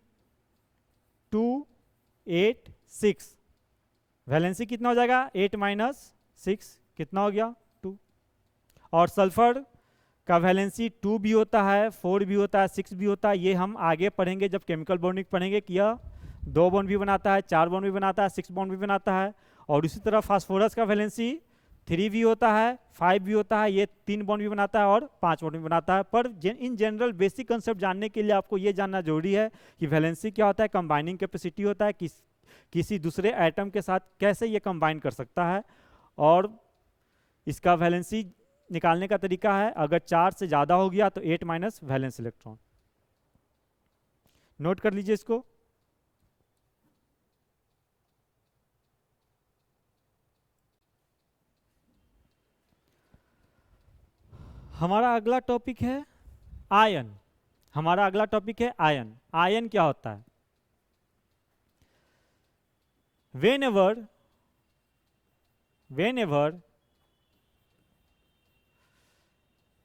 2 8 6, वैलेंसी कितना हो जाएगा, 8 माइनस 6 कितना हो गया, 2। और सल्फर का वैलेंसी 2 भी होता है, 4 भी होता है, 6 भी होता है। ये हम आगे पढ़ेंगे जब केमिकल बॉन्डिंग पढ़ेंगे कि यह 2 बॉन्ड भी बनाता है, 4 बॉन्ड भी बनाता है, 6 बॉन्ड भी बनाता है। और इसी तरह फास्फोरस का वैलेंसी 3 भी होता है, 5 भी होता है, ये 3 बॉन्ड भी बनाता है और 5 बॉन्ड भी बनाता है। पर इन जनरल बेसिक कंसेप्ट जानने के लिए आपको ये जानना जरूरी है कि वैलेंसी क्या होता है, कंबाइनिंग कैपेसिटी होता है, किसी दूसरे एटम के साथ कैसे ये कंबाइन कर सकता है, और इसका वैलेंसी निकालने का तरीका है, अगर 4 से ज़्यादा हो गया तो 8 माइनस वैलेंस इलेक्ट्रॉन। नोट कर लीजिए इसको। हमारा अगला टॉपिक है आयन। हमारा अगला टॉपिक है आयन। आयन क्या होता है, whenever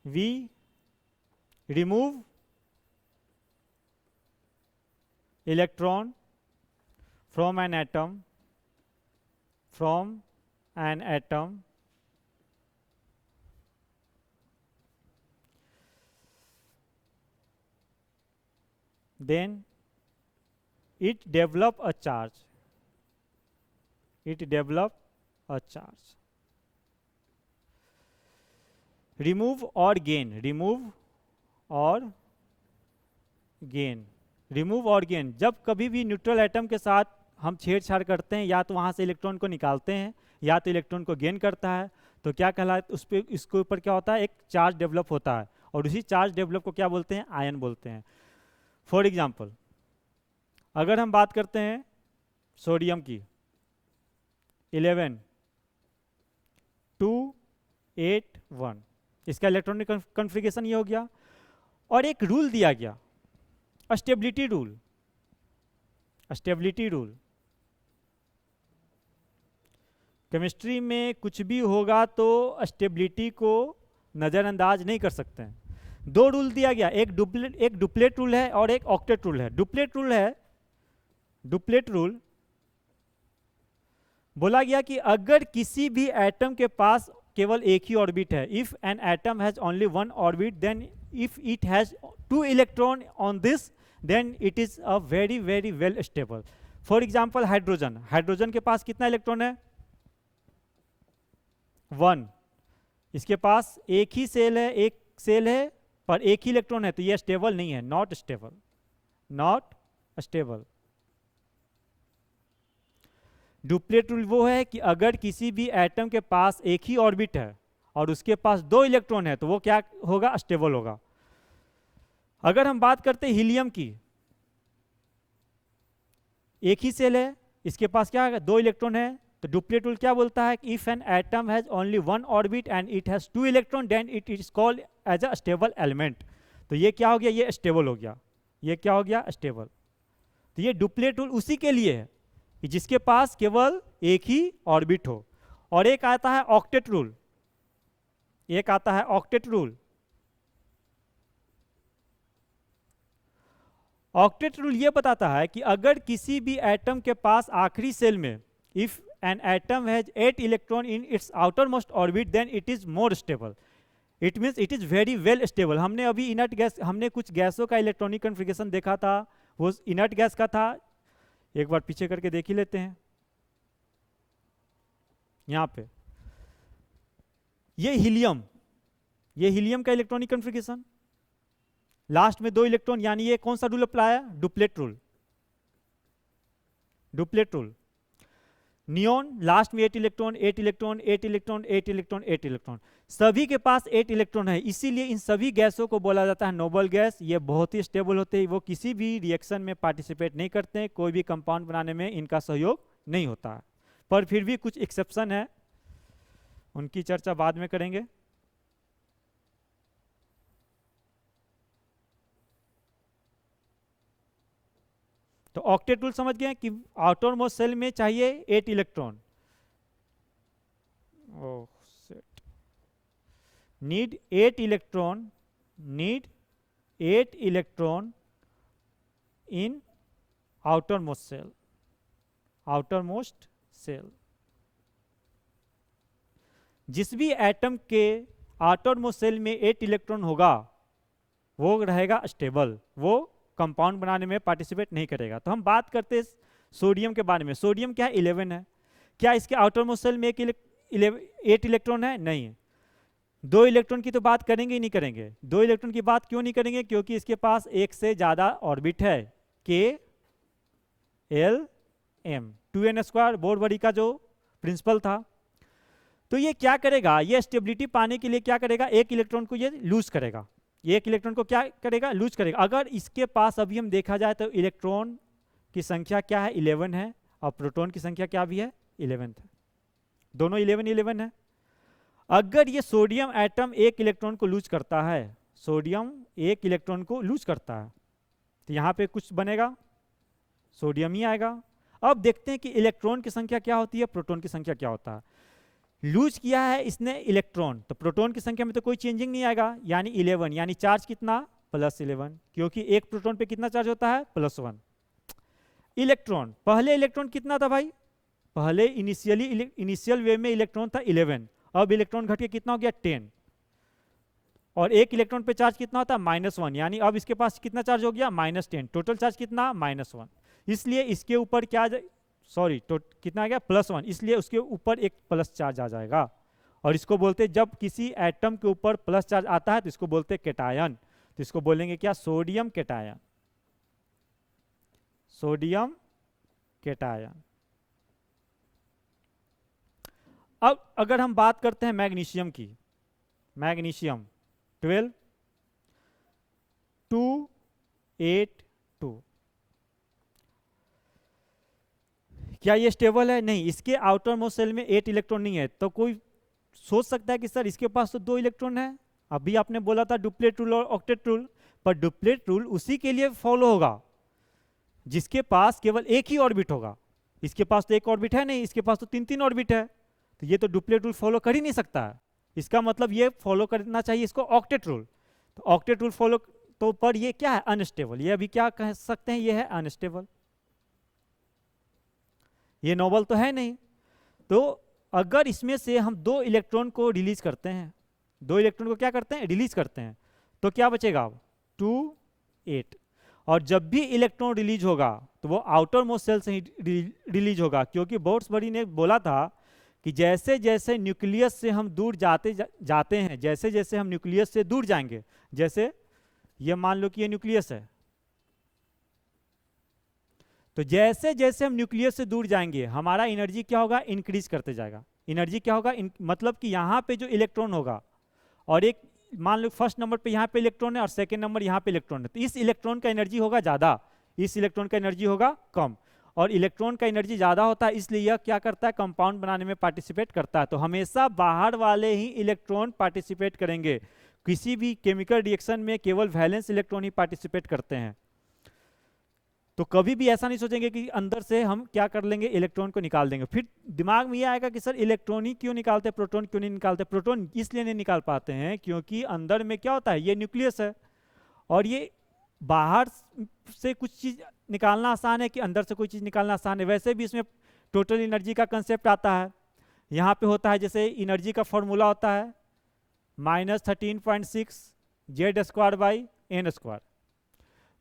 we remove electron from an atom, then it develop a charge. Remove or gain, जब कभी भी न्यूट्रल एटम के साथ हम छेड़छाड़ करते हैं, या तो वहाँ से इलेक्ट्रॉन को निकालते हैं या तो इलेक्ट्रॉन को गेन करता है, तो क्या कहलाता है, इसके ऊपर क्या होता है, एक चार्ज डेवलप होता है, और उसी चार्ज डेवलप को क्या बोलते हैं, आयन बोलते हैं। फॉर एग्जाम्पल, अगर हम बात करते हैं सोडियम की 11 2 8 1, इसका इलेक्ट्रॉनिक कॉन्फ़िगरेशन ये हो गया। और एक रूल दिया गया, स्टेबिलिटी रूल। केमिस्ट्री में कुछ भी होगा तो स्टेबिलिटी को नज़रअंदाज नहीं कर सकते हैं। दो रूल दिया गया, एक डुप्लेट रूल है और एक ऑक्टेट रूल है। डुप्लेट रूल बोला गया कि अगर किसी भी एटम के पास केवल एक ही ऑर्बिट है, if an atom has only one orbit, then if it has 2 electron on this, then it is a very very well stable. For example hydrogen के पास कितना इलेक्ट्रॉन है? 1। इसके पास एक ही सेल है पर एक ही इलेक्ट्रॉन है, तो ये स्टेबल नहीं है, नॉट स्टेबल। डुप्लेट रूल वो है कि अगर किसी भी एटम के पास एक ही ऑर्बिट है और उसके पास 2 इलेक्ट्रॉन है, तो वो क्या होगा? स्टेबल होगा। अगर हम बात करते हैं हीलियम की, एक ही सेल है, इसके पास क्या है? 2 इलेक्ट्रॉन है, तो डुप्लेट रूल क्या बोलता है कि if an atom has only 1 orbit and it has 2 electron, then it is called as a stable element. तो ये क्या हो गया? ये स्टेबल हो गया। ये क्या हो गया? स्टेबल। तो ये डुप्लेट रूल उसी के लिए है कि जिसके पास केवल एक ही ऑर्बिट हो। और एक आता है ऑक्टेट रूल। ऑक्टेट रूल ये बताता है कि अगर किसी भी एटम के पास आखिरी सेल में, if an atom has 8 electron in its outermost orbit, then it is more stable. It means it is very well stable. हमने अभी इनर्ट गैस, हमने कुछ गैसों का इलेक्ट्रॉनिक कन्फिगरेशन देखा था, वो इनर्ट गैस का था। एक बार पीछे करके देख ही लेते हैं। यहां पे ये हीलियम का इलेक्ट्रॉनिक कन्फिगरेशन, लास्ट में 2 इलेक्ट्रॉन, यानी ये कौन सा रूल अप्लाई है? Duplet rule. नियोन, लास्ट में 8 इलेक्ट्रॉन। सभी के पास 8 इलेक्ट्रॉन है, इसीलिए इन सभी गैसों को बोला जाता है नोबल गैस। ये बहुत ही स्टेबल होते हैं, वो किसी भी रिएक्शन में पार्टिसिपेट नहीं करते हैं, कोई भी कंपाउंड बनाने में इनका सहयोग नहीं होता है। पर फिर भी कुछ एक्सेप्शन है, उनकी चर्चा बाद में करेंगे। तो ऑक्टेट रूल समझ गए कि आउटर मोस्ट सेल में चाहिए 8 electron. Need 8 electron in outer most shell. जिस भी एटम के आउटर मोस्ट सेल में 8 इलेक्ट्रॉन होगा वो रहेगा स्टेबल, वो कंपाउंड बनाने में पार्टिसिपेट नहीं करेगा। तो हम बात करते हैं सोडियम के बारे में। सोडियम क्या है? 11 है। क्या इसके आउटर मोस्ट सेल में 8 इलेक्ट्रॉन है? नहीं है। 2 इलेक्ट्रॉन की तो बात करेंगे ही नहीं करेंगे। 2 इलेक्ट्रॉन की बात क्यों नहीं करेंगे? क्योंकि इसके पास एक से ज्यादा ऑर्बिट है, KLM, 2n², बोर-बॉडी का जो प्रिंसिपल था। तो ये क्या करेगा? ये स्टेबिलिटी पाने के लिए क्या करेगा? एक इलेक्ट्रॉन को ये लूज करेगा। एक इलेक्ट्रॉन को क्या करेगा? लूज करेगा। अगर इसके पास अभी हम देखा जाए तो इलेक्ट्रॉन की संख्या क्या है? 11 है, और प्रोटॉन की संख्या क्या भी है? 11 है। दोनों 11 है। अगर ये सोडियम एटम एक इलेक्ट्रॉन को लूज करता है, सोडियम एक इलेक्ट्रॉन को लूज करता है, तो यहाँ पे कुछ बनेगा, सोडियम ही आएगा। अब देखते हैं कि इलेक्ट्रॉन की संख्या क्या होती है, प्रोटॉन की संख्या क्या होता है। लूज किया है इसने इलेक्ट्रॉन, तो प्रोटॉन की संख्या में तो कोई चेंजिंग नहीं आएगा, यानी 11, यानी चार्ज कितना? +11, क्योंकि एक प्रोटॉन पे कितना चार्ज होता है? +1। इलेक्ट्रॉन, पहले इलेक्ट्रॉन कितना था भाई? पहले इनिशियल वेव में इलेक्ट्रॉन था 11, अब इलेक्ट्रॉन घट के कितना हो गया? 10। और एक इलेक्ट्रॉन पे चार्ज कितना होता है? -1, यानी अब इसके पास कितना चार्ज हो गया? -10। टोटल चार्ज कितना? -1। इसलिए इसके ऊपर क्या कितना आ गया? +1, इसलिए उसके ऊपर एक प्लस चार्ज आ जाएगा। और इसको बोलते हैं, जब किसी एटम के ऊपर प्लस चार्ज आता है तो इसको बोलते हैं कैटायन। तो इसको बोलेंगे क्या? Sodium cation. अब अगर हम बात करते हैं मैग्नीशियम की, मैग्नीशियम 12, 2, 8, 2, क्या ये स्टेबल है? नहीं। इसके आउटर मोस्ट सेल में 8 इलेक्ट्रॉन नहीं है। तो कोई सोच सकता है कि सर इसके पास तो 2 इलेक्ट्रॉन है। अभी आपने बोला था डुप्लेट रूल और ऑक्टेट रूल, पर डुप्लेट रूल उसी के लिए फॉलो होगा जिसके पास केवल एक ही ऑर्बिट होगा। इसके पास तो एक ऑर्बिट है नहीं, इसके पास तो 3 ऑर्बिट है। तो ये तो डुप्लेट रूल फॉलो कर ही नहीं सकता है। इसका मतलब ये फॉलो करना चाहिए इसको ऑक्टेट रूल। तो ऑक्टेट रूल फॉलो तो पर ये क्या है, अनस्टेबल। ये अभी क्या कह सकते हैं, ये है अनस्टेबल, ये नोबल तो है नहीं। तो अगर इसमें से हम 2 इलेक्ट्रॉन को रिलीज करते हैं, 2 इलेक्ट्रॉन को क्या करते हैं, रिलीज करते हैं, तो क्या बचेगा, 2 8। और जब भी इलेक्ट्रॉन रिलीज होगा तो वो आउटर मोस्ट सेल से ही रिलीज होगा, क्योंकि बोर्ड्सबरी ने बोला था कि जैसे जैसे न्यूक्लियस से हम दूर जाते हैं, जैसे जैसे हम न्यूक्लियस से दूर जाएंगे, जैसे ये मान लो कि ये न्यूक्लियस है, तो जैसे जैसे हम न्यूक्लियस से दूर जाएंगे हमारा एनर्जी क्या होगा, इंक्रीज करते जाएगा। एनर्जी क्या होगा, मतलब कि यहाँ पे जो इलेक्ट्रॉन होगा, और एक मान लो फर्स्ट नंबर पे यहाँ पे इलेक्ट्रॉन है और सेकंड नंबर यहाँ पे इलेक्ट्रॉन है, तो इस इलेक्ट्रॉन का एनर्जी होगा ज़्यादा, इस इलेक्ट्रॉन का एनर्जी होगा कम। और इलेक्ट्रॉन का एनर्जी ज़्यादा होता है, इसलिए यह क्या करता है, कंपाउंड बनाने में पार्टिसिपेट करता है। तो हमेशा बाहर वाले ही इलेक्ट्रॉन पार्टिसिपेट करेंगे, किसी भी केमिकल रिएक्शन में केवल वैलेंस इलेक्ट्रॉन ही पार्टिसिपेट करते हैं। तो कभी भी ऐसा नहीं सोचेंगे कि अंदर से हम क्या कर लेंगे, इलेक्ट्रॉन को निकाल देंगे। फिर दिमाग में ये आएगा कि सर इलेक्ट्रॉन ही क्यों निकालते, प्रोटॉन क्यों नहीं निकालते। प्रोटॉन इसलिए नहीं निकाल पाते हैं क्योंकि अंदर में क्या होता है, ये न्यूक्लियस है, और ये बाहर से कुछ चीज़ निकालना आसान है कि अंदर से कोई चीज़ निकालना आसान है। वैसे भी इसमें टोटल एनर्जी का कंसेप्ट आता है, यहाँ पे होता है जैसे एनर्जी का फॉर्मूला होता है -13.6 Z² / n²।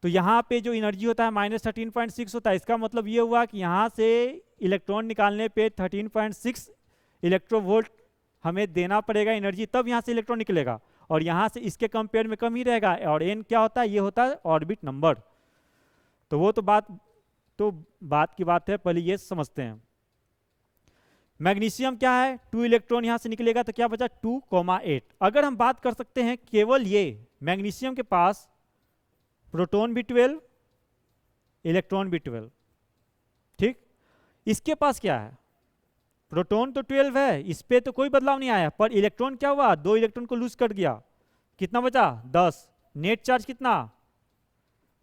तो यहाँ पे जो एनर्जी होता है -13.6 होता है, इसका मतलब ये हुआ कि यहाँ से इलेक्ट्रॉन निकालने पे 13.6 इलेक्ट्रोवोल्ट हमें देना पड़ेगा एनर्जी, तब यहाँ से इलेक्ट्रॉन निकलेगा, और यहाँ से इसके कंपेयर में कम ही रहेगा। और n क्या होता है, ये होता है ऑर्बिट नंबर। तो वो तो बात की बात है, पहले ये समझते हैं। मैग्नीशियम क्या है, 2 इलेक्ट्रॉन यहाँ से निकलेगा, तो क्या बचा 2,8। अगर हम बात कर सकते हैं केवल ये मैग्नीशियम के पास प्रोटॉन भी 12, इलेक्ट्रॉन भी 12, ठीक। इसके पास क्या है, प्रोटॉन तो 12 है, इस पे तो कोई बदलाव नहीं आया, पर इलेक्ट्रॉन क्या हुआ, 2 इलेक्ट्रॉन को लूज कर गया, कितना बचा 10। नेट चार्ज कितना,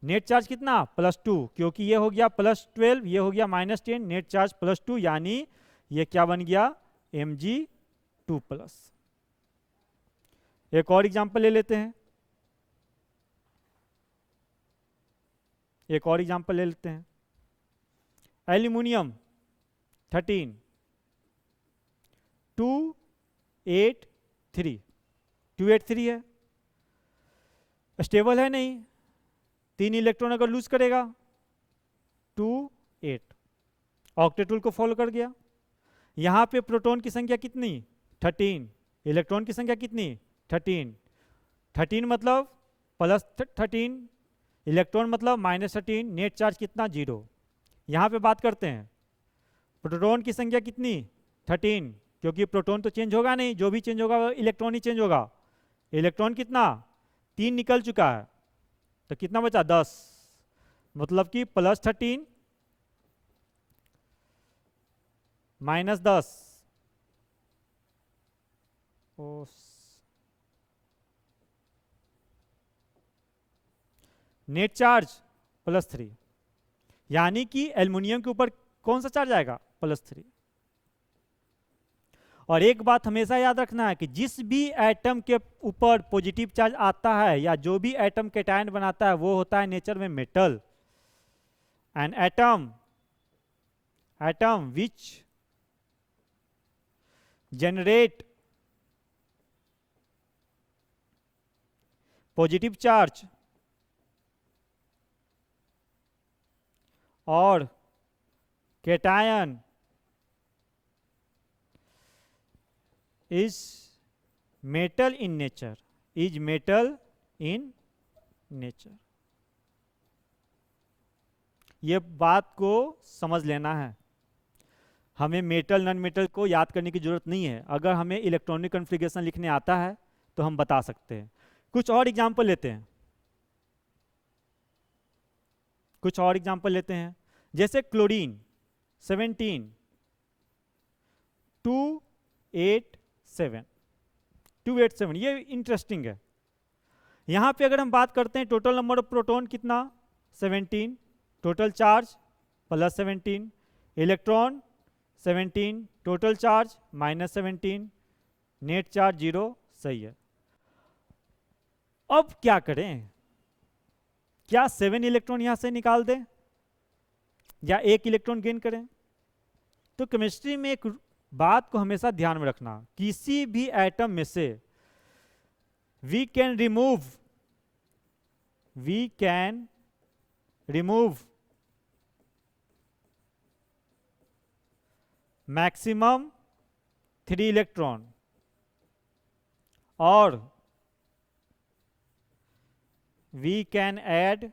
नेट चार्ज कितना +2, क्योंकि ये हो गया +12, ये हो गया -10, नेट चार्ज +2, यानी ये क्या बन गया, Mg2+। एक और एग्जांपल ले लेते हैं, एक और एग्जांपल ले लेते हैं। एल्यूमिनियम 13, 283, 283 है, स्टेबल है नहीं, 3 इलेक्ट्रॉन अगर लूज करेगा 2 8, ऑक्टेट रूल को फॉलो कर गया। यहाँ पे प्रोटॉन की संख्या कितनी 13, इलेक्ट्रॉन की संख्या कितनी 13, 13 मतलब +13, इलेक्ट्रॉन मतलब -13, नेट चार्ज कितना 0। यहाँ पे बात करते हैं प्रोटॉन की संख्या कितनी 13, क्योंकि प्रोटॉन तो चेंज होगा नहीं, जो भी चेंज होगा वो इलेक्ट्रॉन ही चेंज होगा। इलेक्ट्रॉन कितना 3 निकल चुका है, तो कितना बचा 10, मतलब कि +13 -10, नेट चार्ज +3, यानी कि एल्युमिनियम के ऊपर कौन सा चार्ज आएगा +3। और एक बात हमेशा याद रखना है कि जिस भी एटम के ऊपर पॉजिटिव चार्ज आता है या जो भी एटम कैटायन बनाता है वो होता है नेचर में metal. An atom which generate positive charge और cation is metal in nature, is metal in nature। ये बात को समझ लेना है, हमें मेटल नॉन मेटल को याद करने की जरूरत नहीं है। अगर हमें इलेक्ट्रॉनिक कॉन्फ़िगरेशन लिखने आता है तो हम बता सकते हैं। कुछ और एग्जांपल लेते हैं, कुछ और एग्जांपल लेते हैं, जैसे क्लोरीन 17, 287, 287, ये इंटरेस्टिंग है। यहाँ पे अगर हम बात करते हैं टोटल नंबर ऑफ प्रोटॉन कितना 17, total charge +17, electron 17, total charge -17, net charge 0, सही है। अब क्या करें, क्या 7 इलेक्ट्रॉन यहां से निकाल दें या 1 इलेक्ट्रॉन गेन करें? तो केमिस्ट्री में एक बात को हमेशा ध्यान में रखना, किसी भी एटम में से we can remove maximum 3 electron और we can add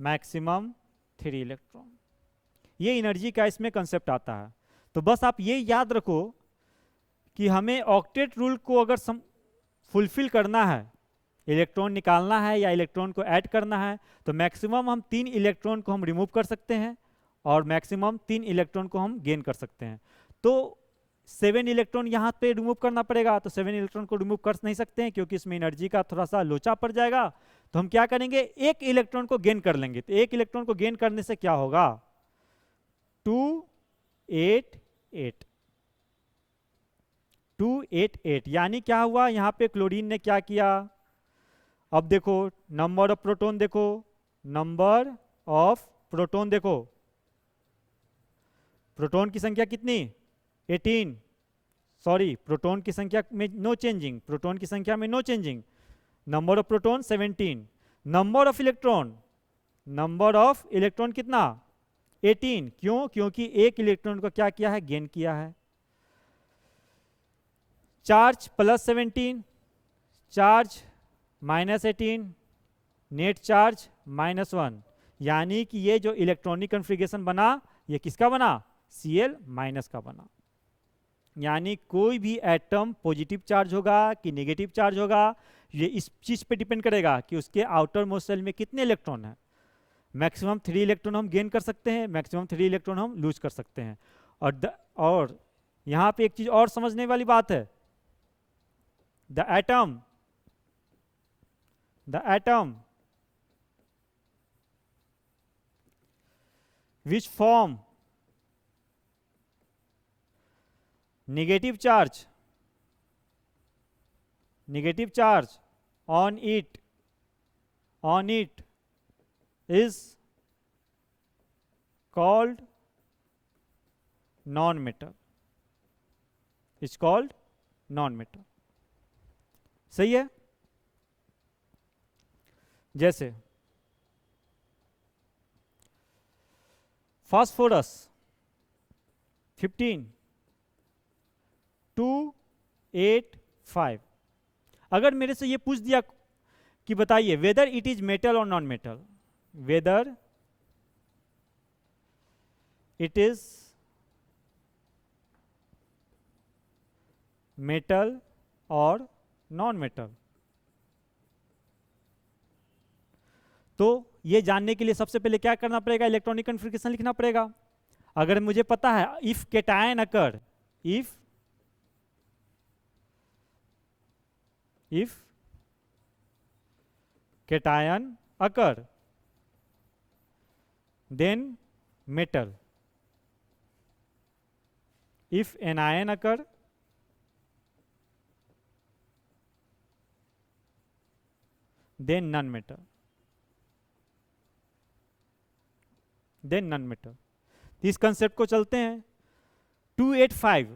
maximum 3 electron. ये एनर्जी का इसमें कंसेप्ट आता है। तो बस आप ये याद रखो कि हमें ऑक्टेट रूल को अगर फुलफिल करना है, इलेक्ट्रॉन निकालना है या इलेक्ट्रॉन को ऐड करना है, तो मैक्सिमम हम 3 इलेक्ट्रॉन को हम रिमूव कर सकते हैं और मैक्सिमम 3 इलेक्ट्रॉन को हम गेन कर सकते हैं। तो 7 इलेक्ट्रॉन यहाँ पे रिमूव करना पड़ेगा, तो 7 इलेक्ट्रॉन को रिमूव कर नहीं सकते हैं क्योंकि इसमें एनर्जी का थोड़ा सा लोचा पड़ जाएगा। तो हम क्या करेंगे, 1 इलेक्ट्रॉन को गेन कर लेंगे। तो 1 इलेक्ट्रॉन को गेन करने से क्या होगा, 2 8 8 2 8 8, यानी क्या हुआ, यहाँ पे क्लोरीन ने क्या किया, अब देखो नंबर ऑफ प्रोटॉन, देखो नंबर ऑफ प्रोटॉन, देखो प्रोटॉन की संख्या कितनी, 18, सॉरी प्रोटॉन की संख्या में नो चेंजिंग, प्रोटॉन की संख्या में no changing, number of proton 17, number of electron कितना, 18। क्यों, क्योंकि 1 इलेक्ट्रॉन को क्या किया है, गेन किया है। चार्ज +17, चार्ज -18, नेट चार्ज -1, यानी कि ये जो इलेक्ट्रॉनिक कन्फिगरेशन बना, ये किसका बना, Cl- का बना। यानी कोई भी एटम पॉजिटिव चार्ज होगा कि नेगेटिव चार्ज होगा, ये इस चीज पे डिपेंड करेगा कि उसके आउटर मोस्ट शेल में कितने इलेक्ट्रॉन है। मैक्सिमम 3 इलेक्ट्रॉन हम गेन कर सकते हैं, मैक्सिमम 3 इलेक्ट्रॉन हम लूज कर सकते हैं। और यहाँ पे एक चीज और समझने वाली बात है, the atom which form negative charge on it is called non-metal, सही है। जैसे फास्फोरस 15 2 8 5, अगर मेरे से ये पूछ दिया कि बताइए वेदर इट इज मेटल और non metal, whether it is metal और नॉन मेटल, तो ये जानने के लिए सबसे पहले क्या करना पड़ेगा, इलेक्ट्रॉनिक कन्फिगरेशन लिखना पड़ेगा। अगर मुझे पता है if cation occur, if cation occur, then metal, if anion occur, then non-metal, इस कंसेप्ट को चलते हैं। 285,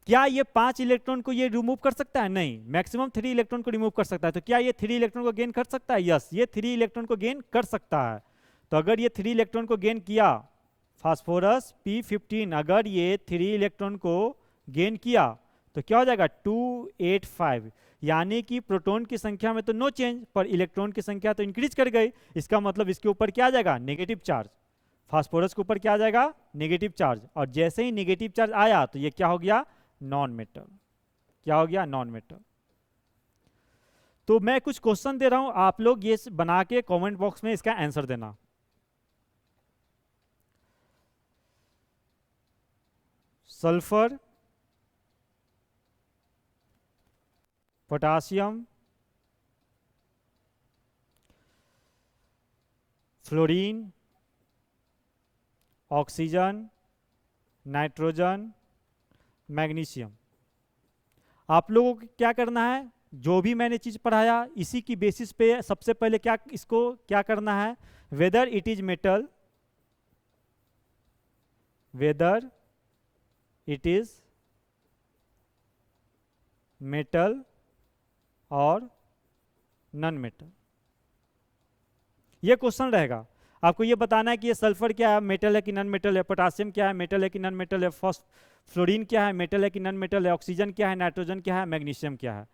क्या ये 5 इलेक्ट्रॉन को ये रिमूव कर सकता है, नहीं, मैक्सिमम 3 इलेक्ट्रॉन को रिमूव कर सकता है। तो क्या ये 3 इलेक्ट्रॉन को गेन कर सकता है, यस, ये 3 इलेक्ट्रॉन को गेन कर सकता है। तो अगर ये 3 इलेक्ट्रॉन को गेन किया, फास्फोरस P15 अगर ये 3 इलेक्ट्रॉन को गेन किया तो क्या हो जाएगा, 285, यानी कि प्रोटॉन की संख्या में तो नो चेंज, पर इलेक्ट्रॉन की संख्या तो इंक्रीज कर गई। इसका मतलब इसके ऊपर क्या आ जाएगा, नेगेटिव चार्ज, फास्फोरस के ऊपर क्या आ जाएगा, नेगेटिव चार्ज। और जैसे ही नेगेटिव चार्ज आया तो ये क्या हो गया, नॉन मेटल। क्या हो गया, नॉन मेटल। तो मैं कुछ क्वेश्चन दे रहा हूं, आप लोग ये बना के कमेंट बॉक्स में इसका आंसर देना। Sulphur, potassium, fluorine, oxygen, nitrogen, magnesium. आप लोगों को क्या करना है, जो भी मैंने चीज पढ़ाया इसी की बेसिस पे सबसे पहले क्या इसको क्या करना है, whether it is metal, whether it is metal और नॉन मेटल। ये क्वेश्चन रहेगा, आपको ये बताना है कि ये सल्फर क्या है, मेटल है कि नॉन मेटल है, पोटासियम क्या है, मेटल है कि नॉन मेटल है, फ्लोरीन क्या है, मेटल है कि नॉन मेटल है, ऑक्सीजन क्या है, नाइट्रोजन क्या है, मैग्नीशियम क्या है।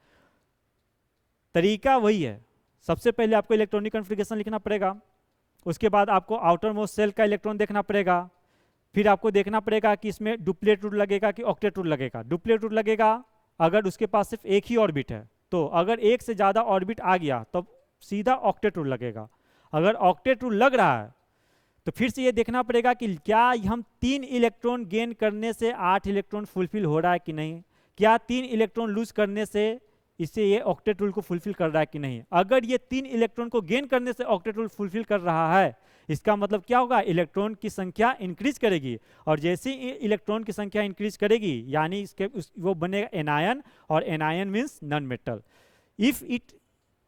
तरीका वही है, सबसे पहले आपको इलेक्ट्रॉनिक कॉन्फ़िगरेशन लिखना पड़ेगा, उसके बाद आपको आउटर मोस्ट सेल का इलेक्ट्रॉन देखना पड़ेगा, फिर आपको देखना पड़ेगा कि इसमें डुप्लेट रूट लगेगा कि ऑक्टेट रूट लगेगा। डुप्लेट रूट लगेगा अगर उसके पास सिर्फ एक ही ऑर्बिट है, तो अगर एक से ज़्यादा ऑर्बिट आ गया तो सीधा ऑक्टेट रूट लगेगा। अगर ऑक्टेट रूट लग रहा है तो फिर से ये देखना पड़ेगा कि क्या हम 3 इलेक्ट्रॉन गेन करने से 8 इलेक्ट्रॉन फुलफिल हो रहा है कि नहीं, क्या 3 इलेक्ट्रॉन लूज करने से इससे ये ऑक्टेट रूल को फुलफिल कर रहा है कि नहीं। अगर ये 3 इलेक्ट्रॉन को गेन करने से ऑक्टेट रूल फुलफिल कर रहा है, इसका मतलब क्या होगा, इलेक्ट्रॉन की संख्या इंक्रीज करेगी, और जैसे ही इलेक्ट्रॉन की संख्या इंक्रीज करेगी यानी वो बनेगा एनायन, और anion means non metal. If it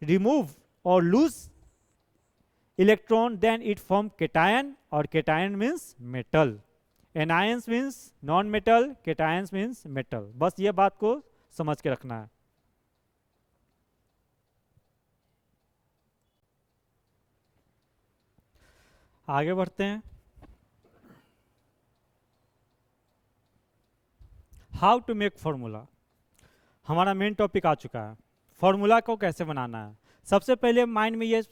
remove और lose electron then it form cation, और cation means metal. Anions means non metal, cations means metal. बस ये बात को समझ के रखना है। आगे बढ़ते हैं। हाउ टू मेक फॉर्मूला, हमारा मेन टॉपिक आ चुका है। फॉर्मूला को कैसे बनाना है, सबसे पहले माइंड में ये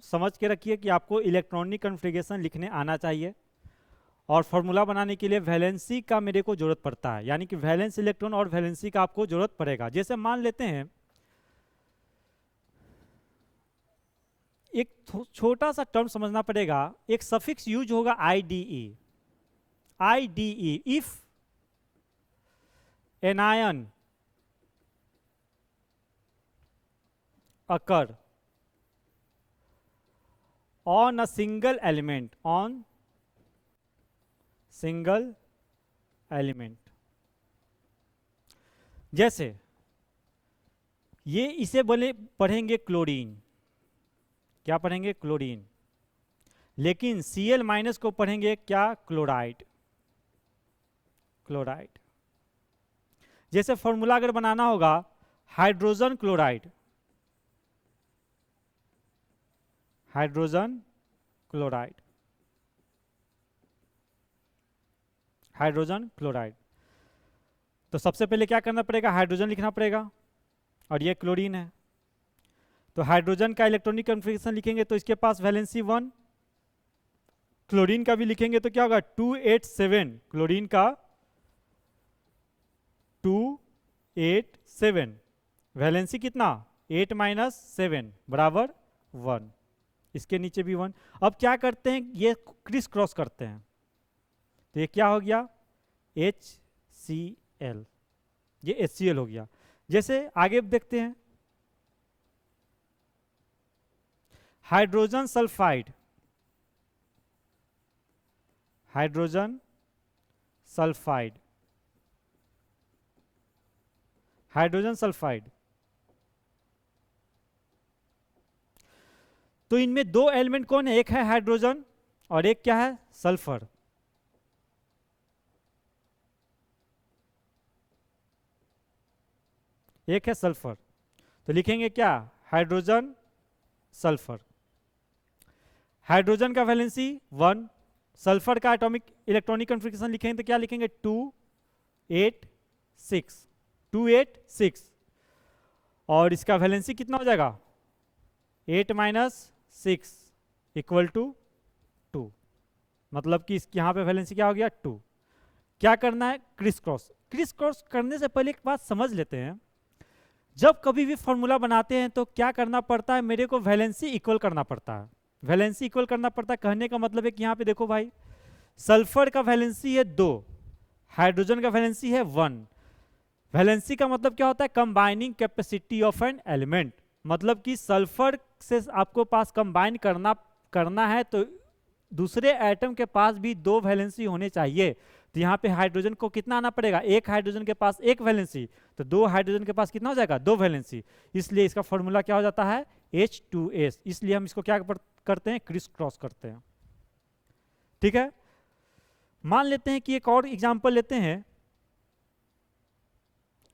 समझ के रखिए कि आपको इलेक्ट्रॉनिक कॉन्फ़िगरेशन लिखने आना चाहिए, और फॉर्मूला बनाने के लिए वैलेंसी का मेरे को जरूरत पड़ता है, यानी कि वैलेंस इलेक्ट्रॉन और वैलेंसी का आपको जरूरत पड़ेगा। जैसे मान लेते हैं एक छोटा सा टर्म समझना पड़ेगा, एक सफिक्स यूज होगा IDE। IDE, if anion occur on a single element, on single element। जैसे ये इसे बोले पढ़ेंगे क्लोरीन, क्या पढ़ेंगे, क्लोरीन, लेकिन Cl माइनस को पढ़ेंगे क्या, क्लोराइड, क्लोराइड। जैसे फॉर्मूला अगर बनाना होगा hydrogen chloride, hydrogen chloride, hydrogen chloride, तो सबसे पहले क्या करना पड़ेगा, हाइड्रोजन लिखना पड़ेगा, और ये क्लोरीन है। तो हाइड्रोजन का इलेक्ट्रॉनिक कॉन्फ़िगरेशन लिखेंगे तो इसके पास वैलेंसी 1, क्लोरीन का भी लिखेंगे तो क्या होगा 287, क्लोरीन का 287, वैलेंसी कितना 8 माइनस 7 बराबर 1, इसके नीचे भी 1। अब क्या करते हैं, ये क्रिस क्रॉस करते हैं, तो ये क्या हो गया HCl, ये HCl हो गया। जैसे आगे देखते हैं hydrogen sulphide, hydrogen sulphide, hydrogen sulphide, तो इनमें 2 एलिमेंट कौन है, एक है हाइड्रोजन और एक क्या है, सल्फर। एक है सल्फर, तो लिखेंगे क्या, हाइड्रोजन सल्फर। हाइड्रोजन का वैलेंसी 1, सल्फर का एटॉमिक इलेक्ट्रॉनिक कॉन्फ़िगरेशन लिखेंगे तो क्या लिखेंगे 286, 286, और इसका वैलेंसी कितना हो जाएगा 8 माइनस 6 इक्वल टू 2, मतलब कि इसकी यहाँ पे वैलेंसी क्या हो गया 2। क्या करना है, क्रिस क्रॉस। क्रिस क्रॉस करने से पहले एक बात समझ लेते हैं, जब कभी भी फॉर्मूला बनाते हैं तो क्या करना पड़ता है, मेरे को वैलेंसी इक्वल करना पड़ता है। वैलेंसी इक्वल करना पड़ता है कहने का मतलब है कि यहाँ पे देखो भाई, सल्फर का वैलेंसी है 2, हाइड्रोजन का वैलेंसी है 1। वैलेंसी का मतलब क्या होता है, combining capacity of an element, मतलब कि सल्फर से आपको पास कंबाइन करना है तो दूसरे एटम के पास भी 2 वैलेंसी होने चाहिए। तो यहाँ पे हाइड्रोजन को कितना आना पड़ेगा, एक हाइड्रोजन के पास 1 वैलेंसी, तो 2 हाइड्रोजन के पास कितना हो जाएगा, 2 वैलेंसी। इसलिए इसका फॉर्मूला क्या हो जाता है, H2S। इसलिए हम इसको क्या करते हैं, क्रिस क्रॉस करते हैं। ठीक है, मान लेते हैं कि एक और एग्जांपल लेते हैं,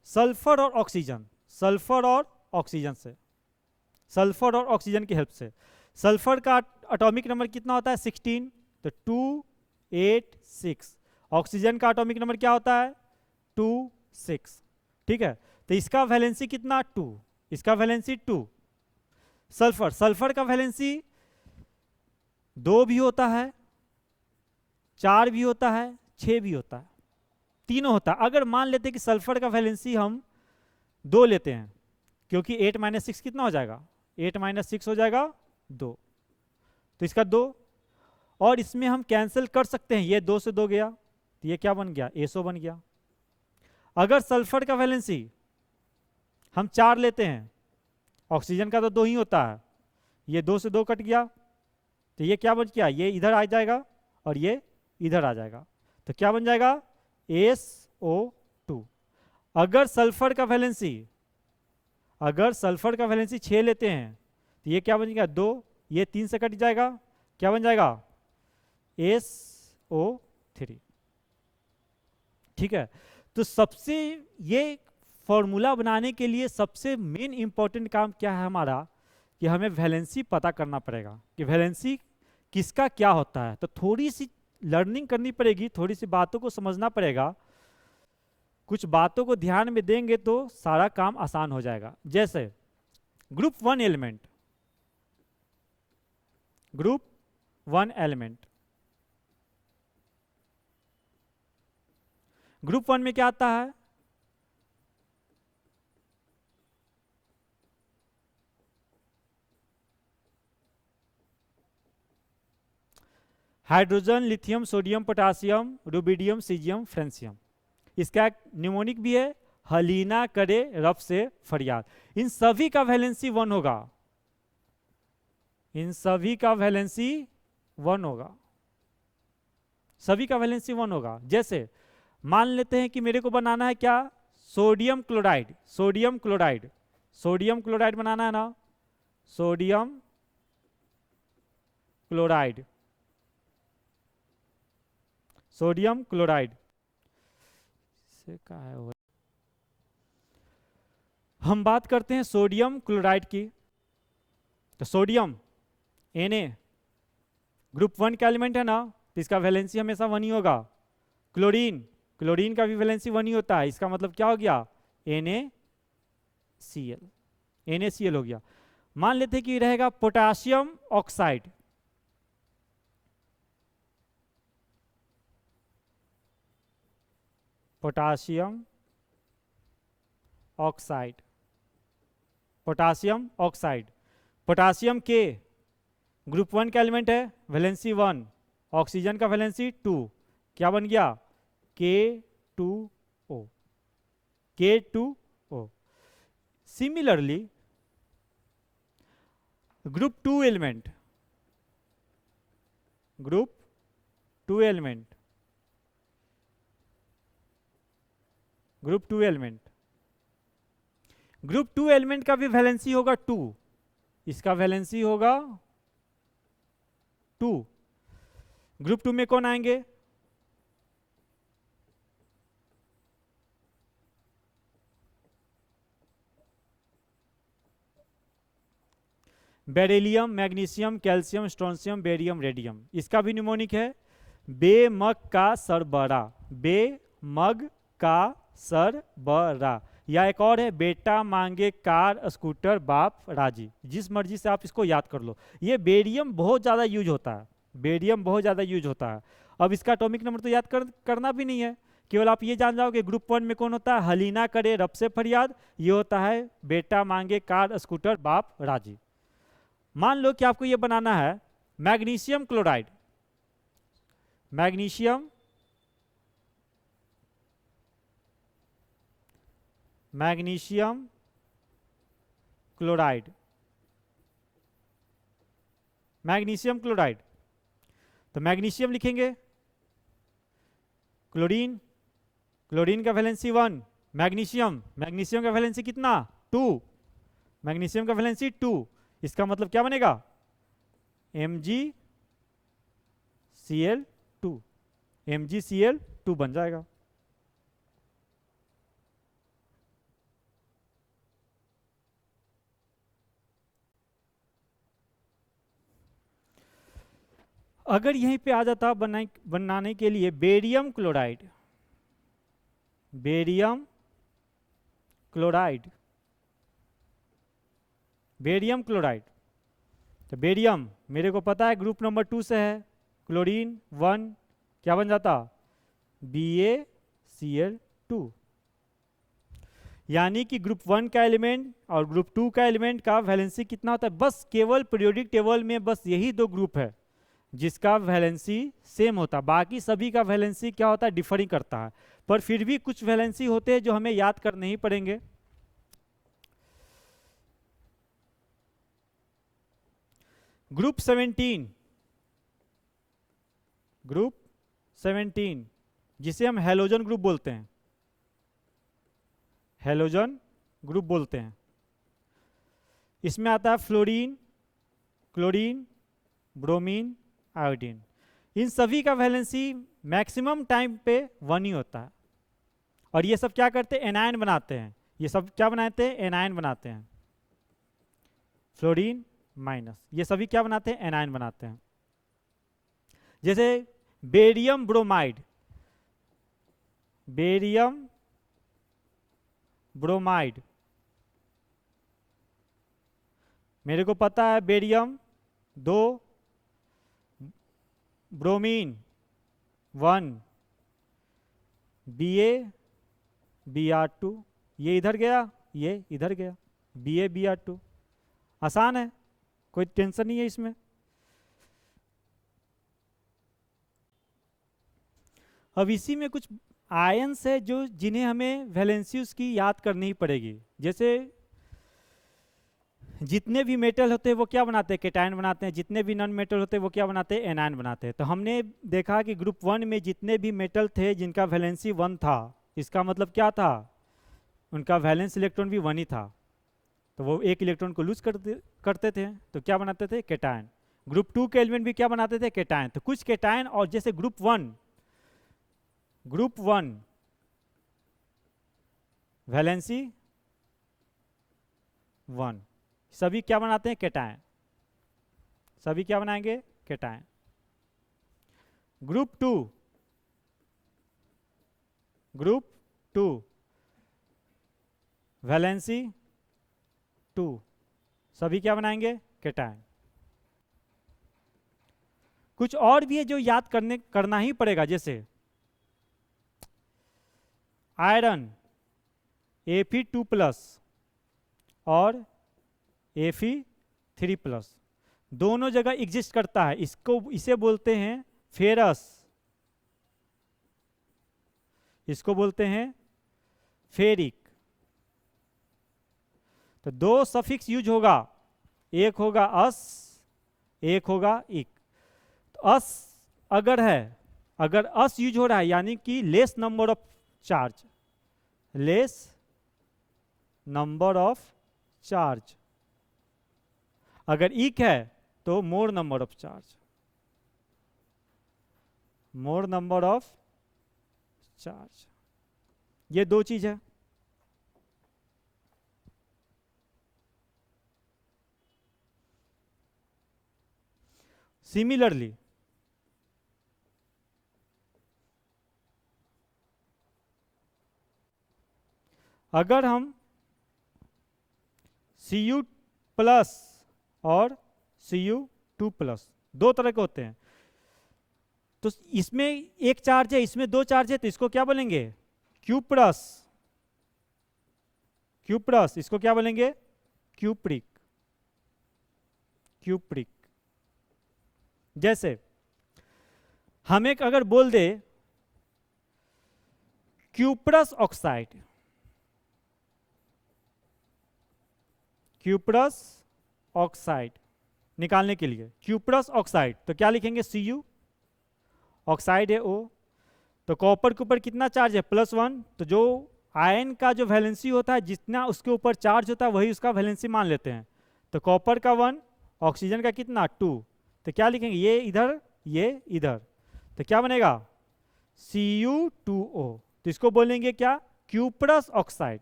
सल्फर और ऑक्सीजन। सल्फर और ऑक्सीजन से, सल्फर और ऑक्सीजन की हेल्प से। सल्फर का एटॉमिक नंबर कितना होता है, 16, तो 2 8 6। ऑक्सीजन का एटॉमिक नंबर क्या होता है, 2 6। ठीक है, तो इसका वैलेंसी कितना, 2, इसका वैलेंसी 2। सल्फर, सल्फर का वैलेंसी 2 भी होता है, 4 भी होता है, 6 भी होता है, तीनों होता है। अगर मान लेते हैं कि सल्फर का वैलेंसी हम 2 लेते हैं, क्योंकि 8 - 6 कितना हो जाएगा, 8 - 6 हो जाएगा 2, तो इसका 2। और इसमें हम कैंसिल कर सकते हैं, ये 2 से 2 गया, तो ये क्या बन गया, एसओ बन गया। अगर सल्फर का वैलेंसी हम 4 लेते हैं, ऑक्सीजन का तो 2 ही होता है, ये 2 से 2 कट गया, तो ये क्या बच गया, ये इधर आ जाएगा और ये इधर आ जाएगा, तो क्या बन जाएगा, SO2। अगर सल्फर का वैलेंसी, अगर सल्फर का वैलेंसी 6 लेते हैं, तो ये क्या बन जाएगा, 2, ये 3 से कट जाएगा, क्या बन जाएगा, SO3। ठीक है, तो सबसे ये फॉर्मूला बनाने के लिए सबसे मेन इंपॉर्टेंट काम क्या है हमारा, कि हमें वैलेंसी पता करना पड़ेगा कि वैलेंसी किसका क्या होता है। तो थोड़ी सी लर्निंग करनी पड़ेगी, थोड़ी सी बातों को समझना पड़ेगा, कुछ बातों को ध्यान में देंगे तो सारा काम आसान हो जाएगा। जैसे group 1 element, group 1 element, group 1 में क्या आता है, hydrogen, lithium, sodium, potassium, rubidium, caesium, francium. इसका एक निमोनिक भी है, हलीना करे रब से फरियाद। इन सभी का वैलेंसी 1 होगा, इन सभी का वैलेंसी 1 होगा, सभी का वैलेंसी 1 होगा। जैसे मान लेते हैं कि मेरे को बनाना है क्या, sodium chloride, sodium chloride, sodium chloride बनाना है ना, सोडियम क्लोराइड, सोडियम क्लोराइड से क्या है वो, हम बात करते हैं सोडियम क्लोराइड की। तो सोडियम Na ग्रुप 1 का एलिमेंट है ना, तो इसका वैलेंसी हमेशा 1 ही होगा। क्लोरीन, क्लोरीन का भी वैलेंसी 1 ही होता है, इसका मतलब क्या हो गया, NaCl, NaCl हो गया। मान लेते हैं कि रहेगा potassium oxide, potassium oxide, potassium oxide, potassium के ग्रुप 1 का एलिमेंट है, वैलेंसी 1, ऑक्सीजन का वैलेंसी 2, क्या बन गया, K2O, K2O। Similarly group 2 element, group 2 element, group 2 element, group 2 element का भी वैलेंसी होगा 2, इसका वैलेंसी होगा 2। ग्रुप 2 में कौन आएंगे, beryllium, magnesium, calcium, strontium, barium, radium. इसका भी निमोनिक है बेमग का सरबरा, बेमग का सरबरा। या एक और है बेटा मांगे कार स्कूटर बाप राजी, जिस मर्जी से आप इसको याद कर लो। ये बेरियम बहुत ज़्यादा यूज होता है, बेरियम बहुत ज़्यादा यूज होता है। अब इसका एटॉमिक नंबर तो याद करना भी नहीं है, केवल आप ये जान जाओ कि ग्रुप 1 में कौन होता है, हलीना करे रब से फरियाद, ये होता है बेटा मांगे कार स्कूटर बाप राजी। मान लो कि आपको ये बनाना है magnesium chloride, magnesium, magnesium chloride, magnesium chloride. तो मैग्नीशियम लिखेंगे, क्लोरीन, क्लोरीन का वैलेंसी 1, मैग्नीशियम, मैग्नीशियम का वैलेंसी कितना 2, मैग्नीशियम का वैलेंसी 2, इसका मतलब क्या बनेगा MgCl2, MgCl2 बन जाएगा। अगर यहीं पे आ जाता बनाने के लिए barium chloride, barium chloride, barium chloride, तो बेरियम मेरे को पता है ग्रुप नंबर 2 से है, क्लोरीन 1 क्या बन जाता BaCl2, यानी कि ग्रुप 1 का एलिमेंट और ग्रुप 2 का एलिमेंट का वैलेंसी कितना होता है, बस केवल पीरियोडिक टेबल में बस यही दो ग्रुप है जिसका वैलेंसी सेम होता है, बाकी सभी का वैलेंसी क्या होता है डिफरिंग करता है। पर फिर भी कुछ वैलेंसी होते हैं जो हमें याद करने ही पड़ेंगे। ग्रुप 17, ग्रुप 17 जिसे हम हैलोजन ग्रुप बोलते हैं, हैलोजन ग्रुप बोलते हैं, इसमें आता है फ्लोरीन, क्लोरीन, ब्रोमीन, आयोडीन। इन सभी का वैलेंसी मैक्सिमम टाइम पे 1 ही होता है, और ये सब क्या करते हैं एनायन बनाते हैं, ये सब क्या बनाते हैं एनायन बनाते हैं, फ्लोरीन माइनस, ये सभी क्या बनाते हैं एनायन बनाते हैं। जैसे बेरियम ब्रोमाइड, बेरियम ब्रोमाइड, मेरे को पता है बेरियम 2, ब्रोमीन 1, BaBr2, ये इधर गया ये इधर गया, BaBr2, आसान है, कोई टेंशन नहीं है इसमें। अब इसी में कुछ आयंस है जो जिन्हें हमें वैलेंसी उसकी याद करनी ही पड़ेगी। जैसे जितने भी मेटल होते हैं वो क्या बनाते हैं कैटायन बनाते हैं, जितने भी नॉन मेटल होते हैं वो क्या बनाते हैं एनायन बनाते हैं। तो हमने देखा कि ग्रुप 1 में जितने भी मेटल थे जिनका वैलेंसी 1 था, इसका मतलब क्या था उनका वैलेंस इलेक्ट्रॉन भी 1 ही था, तो वो एक इलेक्ट्रॉन को लूज करते थे, तो क्या बनाते थे कैटायन। ग्रुप 2 के एलिमेंट भी क्या बनाते थे कैटायन, तो कुछ कैटायन, और जैसे ग्रुप 1 वैलेंसी 1, सभी क्या बनाते हैं कैटायन, सभी क्या बनाएंगे कैटायन। ग्रुप 2 वैलेंसी 2, सभी क्या बनाएंगे कैटायन। कुछ और भी है जो याद करना ही पड़ेगा, जैसे आयरन Fe2+ और Fe3+, दोनों जगह एग्जिस्ट करता है, इसे बोलते हैं फेरस, इसको बोलते हैं फेरिक। तो दो सफिक्स यूज होगा, एक होगा अस, एक होगा इक। तो अस अगर है, अगर अस यूज हो रहा है यानी कि less number of charge, less number of charge, अगर इक है तो मोर number of charge, more number of charge, ये दो चीज है। सिमिलरली अगर हम Cu+ और Cu2+, दो तरह के होते हैं, तो इसमें एक चार्ज है इसमें दो चार्ज है, तो इसको क्या बोलेंगे Q+, इसको क्या बोलेंगे क्यूप्रिक, क्यूप्रिक। जैसे हम एक अगर बोल दे क्यूप्रस ऑक्साइड, क्यूप्रस ऑक्साइड निकालने के लिए क्यूप्रस ऑक्साइड, तो क्या लिखेंगे Cu, ऑक्साइड है O। तो कॉपर के ऊपर कितना चार्ज है, +1। तो जो आयन का जो वैलेंसी होता है, जितना उसके ऊपर चार्ज होता है वही उसका वैलेंसी मान लेते हैं। तो कॉपर का 1, ऑक्सीजन का कितना 2। तो क्या लिखेंगे, ये इधर ये इधर, तो क्या बनेगा Cu2O। तो इसको बोलेंगे क्या, क्यूप्रस ऑक्साइड।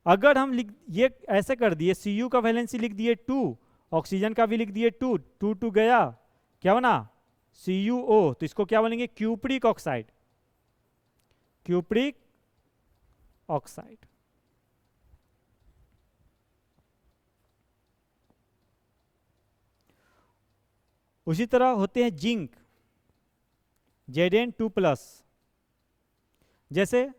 अगर हम ये ऐसे कर दिए, Cu का वैलेंसी लिख दिए 2, ऑक्सीजन का भी लिख दिए 2, 2 2 गया, क्या बना CuO। तो इसको क्या बोलेंगे, क्यूप्रिक ऑक्साइड, क्यूप्रिक ऑक्साइड। उसी तरह होते हैं जिंक, Zn2+। जैसे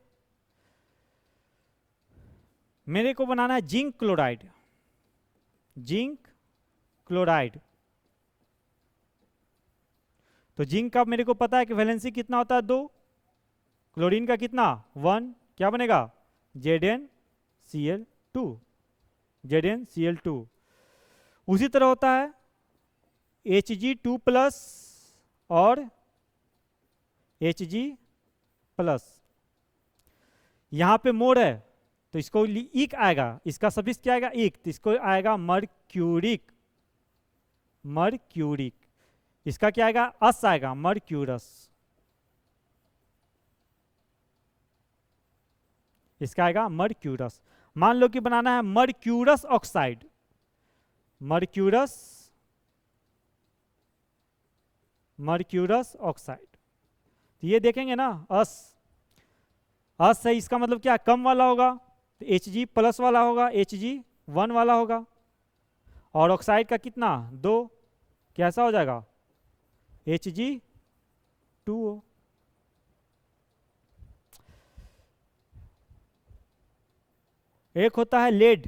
मेरे को बनाना है जिंक क्लोराइड, जिंक क्लोराइड। तो जिंक का मेरे को पता है कि वैलेंसी कितना होता है 2, क्लोरीन का कितना 1, क्या बनेगा ZnCl2, ZnCl2। उसी तरह होता है Hg2+ और Hg+। यहाँ पे मोड़ है तो इसको इक आएगा, इसका सफिक्स क्या आएगा इक, तो इसको आएगा मर्क्यूरिक, मर्क्यूरिक। इसका क्या आएगा अस आएगा, मर्क्यूरस। इसका आएगा मर्क्यूरस। मान लो कि बनाना है mercurous oxide, mercurous, mercurous oxide. तो ये देखेंगे ना अस, अस है, इसका मतलब क्या कम वाला होगा, तो Hg+ वाला होगा, Hg1 वाला होगा। और ऑक्साइड का कितना 2, कैसा हो जाएगा Hg2O। एक होता है लेड,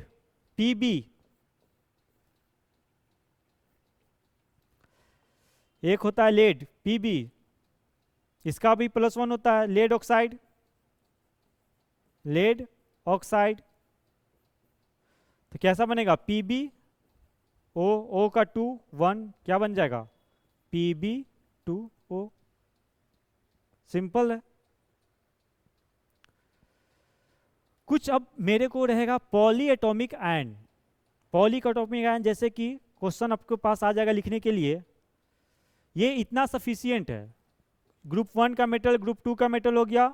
Pb, एक होता है लेड Pb, इसका भी +1 होता है, लेड ऑक्साइड, लेड ऑक्साइड। तो कैसा बनेगा PbO, O का 2 1, क्या बन जाएगा Pb2O। सिंपल है। कुछ अब मेरे को रहेगा poly atomic ion, poly atomic ion, जैसे कि क्वेश्चन आपके पास आ जाएगा लिखने के लिए। ये इतना सफिशियंट है, ग्रुप 1 का मेटल ग्रुप 2 का मेटल हो गया,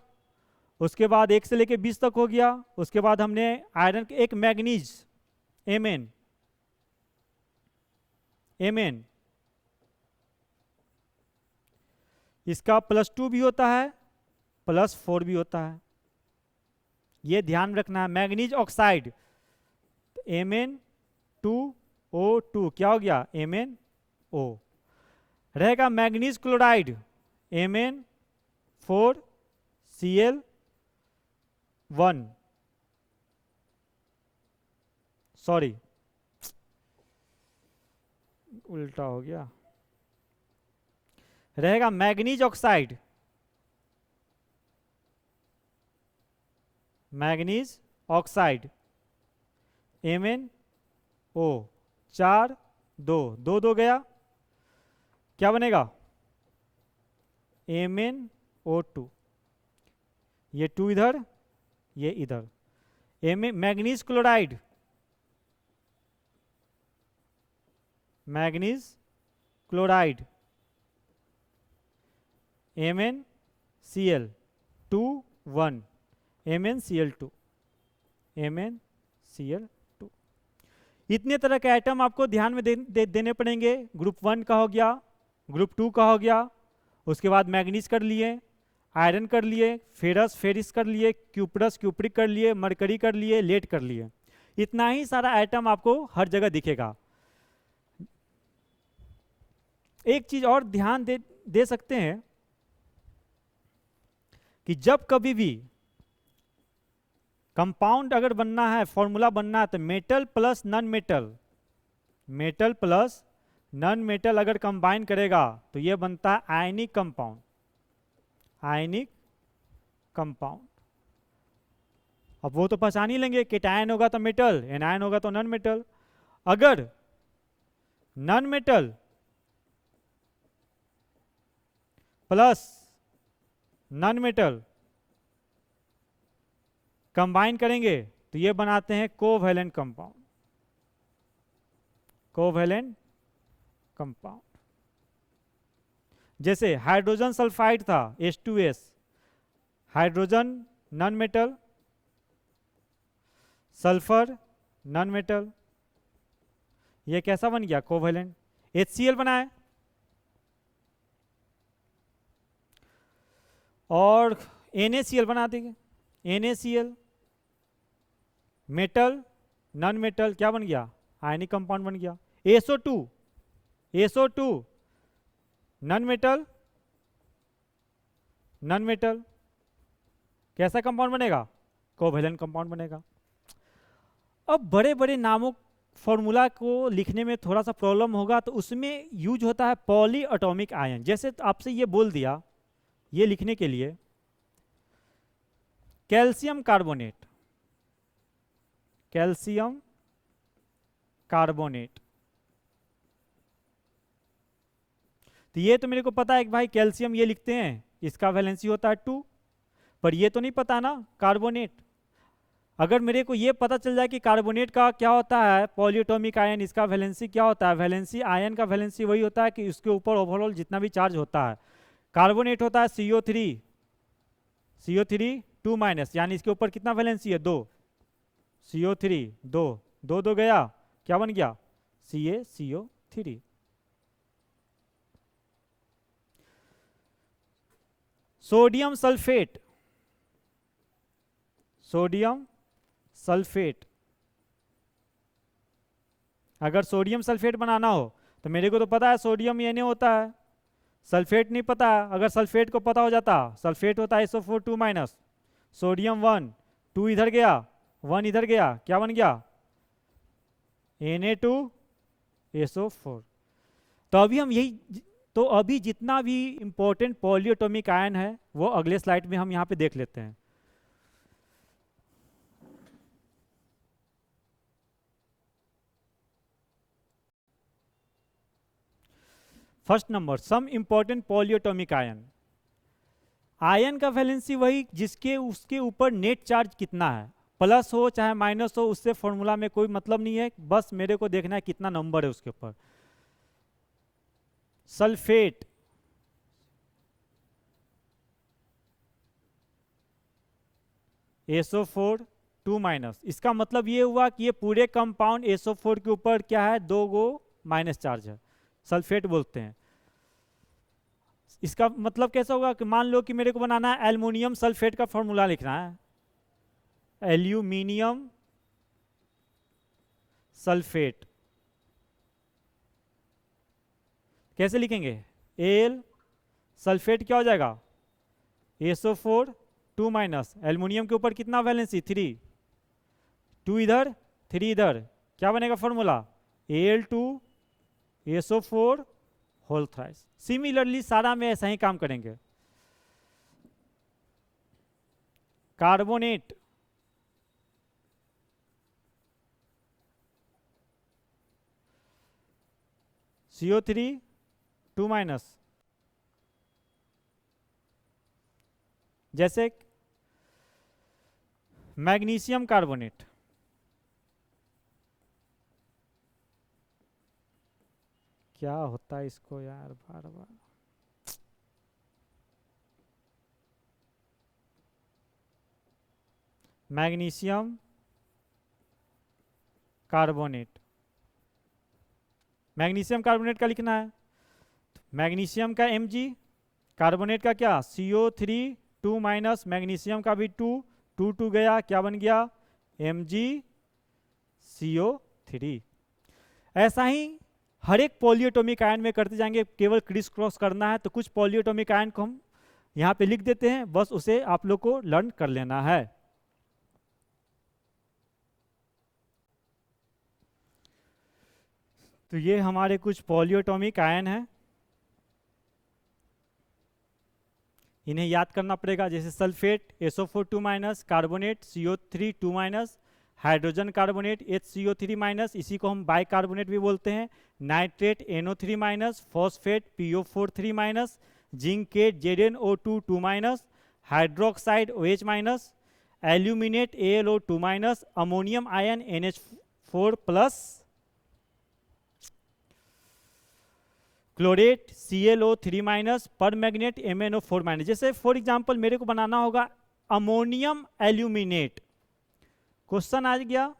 उसके बाद 1 से लेके 20 तक हो गया, उसके बाद हमने आयरन एक मैग्नीज Mn, Mn इसका +2 भी होता है, +4 भी होता है, ये ध्यान रखना है। मैग्नीज ऑक्साइड Mn2O2 क्या हो गया MnO। रहेगा मैग्नीज क्लोराइड Mn4Cl1, सॉरी उल्टा हो गया, रहेगा manganese oxide, manganese oxide MnO 4 2 2 2 गया, क्या बनेगा MnO2, ये 2 इधर ये इधर। Manganese chloride, manganese chloride MnCl2 1, MnCl2, MnCl2। इतने तरह के आइटम आपको ध्यान में देने पड़ेंगे। ग्रुप 1 का हो गया, ग्रुप 2 का हो गया, उसके बाद मैग्नीज कर लिए, आयरन कर लिए, फेरस फेरिस कर लिए, क्यूप्रस क्यूप्रिक कर लिए, मरकरी कर लिए, लेड कर लिए। इतना ही सारा आइटम आपको हर जगह दिखेगा। एक चीज और ध्यान दे सकते हैं कि जब कभी भी कंपाउंड अगर बनना है, फॉर्मूला बनना है, तो metal plus non metal, metal plus non metal अगर कंबाइन करेगा तो ये बनता है आयनिक कंपाउंड, आयनिक कंपाउंड। अब वो तो पहचान ही लेंगे, केटायन होगा तो मेटल, एनायन होगा तो नॉन मेटल। अगर non metal plus non metal combine करेंगे तो ये बनाते हैं कोवैलेंट कंपाउंड, कोवैलेंट कंपाउंड। जैसे हाइड्रोजन सल्फाइड था H2S, hydrogen non metal, sulphur non metal, ये कैसा बन गया? कोवैलेंट। HCl बनाए और NaCl बना देंगे, NaCl मेटल नॉन मेटल, क्या बन गया? आयनिक कंपाउंड बन गया। SO2, SO2 non metal, non metal, कैसा कंपाउंड बनेगा? कोवैलेंट कंपाउंड बनेगा। अब बड़े बड़े नामों फॉर्मूला को लिखने में थोड़ा सा प्रॉब्लम होगा, तो उसमें यूज होता है पॉली एटॉमिक आयन। जैसे आपसे ये बोल दिया, ये लिखने के लिए कैल्शियम कार्बोनेट, कैल्शियम कार्बोनेट, तो ये तो मेरे को पता है कि भाई कैल्शियम ये लिखते हैं, इसका वैलेंसी होता है 2, पर ये तो नहीं पता ना कार्बोनेट। अगर मेरे को ये पता चल जाए कि कार्बोनेट का क्या होता है, पॉलीएटॉमिक आयन, इसका वैलेंसी क्या होता है, वैलेंसी आयन का वैलेंसी वही होता है कि उसके ऊपर ओवरऑल जितना भी चार्ज होता है। कार्बोनेट होता है CO3, CO3 2-, यानी इसके ऊपर कितना वैलेंसी है? 2, CO3 2, 2 2 गया, क्या बन गया? CaCO3। Sodium sulphate, sodium sulphate, अगर सोडियम सल्फेट बनाना हो तो मेरे को तो पता है सोडियम Na होता है, सल्फेट नहीं पता है। अगर सल्फेट को पता हो जाता, सल्फेट होता है SO4 2-, सोडियम 1, 2 इधर गया, 1 इधर गया, क्या बन गया? Na2SO4। तो अभी हम यही, तो अभी जितना भी इंपॉर्टेंट पॉलीएटॉमिक आयन है वो अगले स्लाइड में हम यहाँ पे देख लेते हैं। First number, some important polyatomic ion. Ion का वैलेंसी वही जिसके उसके ऊपर नेट चार्ज कितना है, प्लस हो चाहे माइनस हो, उससे फॉर्मूला में कोई मतलब नहीं है, बस मेरे को देखना है कितना नंबर है उसके ऊपर। सल्फेट, SO4 2-, इसका मतलब ये हुआ कि ये पूरे कंपाउंड SO4 के ऊपर क्या है? 2 गो माइनस चार्ज है, सल्फेट बोलते हैं। इसका मतलब कैसा होगा कि मान लो कि मेरे को बनाना है एल्युमिनियम सल्फेट का फॉर्मूला लिखना है, एल्यूमिनियम सल्फेट, कैसे लिखेंगे? एल सल्फेट क्या हो जाएगा? SO4 2-, एल्युमिनियम के ऊपर कितना वैलेंसी? 3, 2 इधर 3 इधर, क्या बनेगा formula? Al2SO4 whole thrice. Similarly सारा में ऐसा ही काम करेंगे। कार्बोनेट, CO3 2-, जैसे मैग्नीशियम कार्बोनेट, क्या होता है इसको यार बार बार, मैग्नीशियम कार्बोनेट, मैग्नीशियम कार्बोनेट का लिखना है, मैग्नीशियम का Mg, कार्बोनेट का क्या? CO3 2-, मैग्नीशियम का भी 2, 2 2 गया, क्या बन गया? MgCO3। ऐसा ही हर एक पॉलीएटॉमिक आयन में करते जाएंगे, केवल क्रिस क्रॉस करना है। तो कुछ पॉलीएटॉमिक आयन को हम यहाँ पे लिख देते हैं, बस उसे आप लोग को लर्न कर लेना है। तो ये हमारे कुछ पॉलीएटॉमिक आयन हैं, इन्हें याद करना पड़ेगा। जैसे sulphate SO4 2-, carbonate CO3 2-, hydrogen carbonate HCO3-, इसी को हम बाइकार्बोनेट भी बोलते हैं, nitrate NO3-, phosphate PO4 3-, zincate ZnO2 2-, hydroxide OH minus, aluminate AlO2 minus, ammonium ion NH4 plus, chlorate ClO3 minus, permanganate MnO4 minus. जैसे फॉर एग्जांपल मेरे को बनाना होगा अमोनियम एल्यूमिनेट, क्वेश्चन आ गया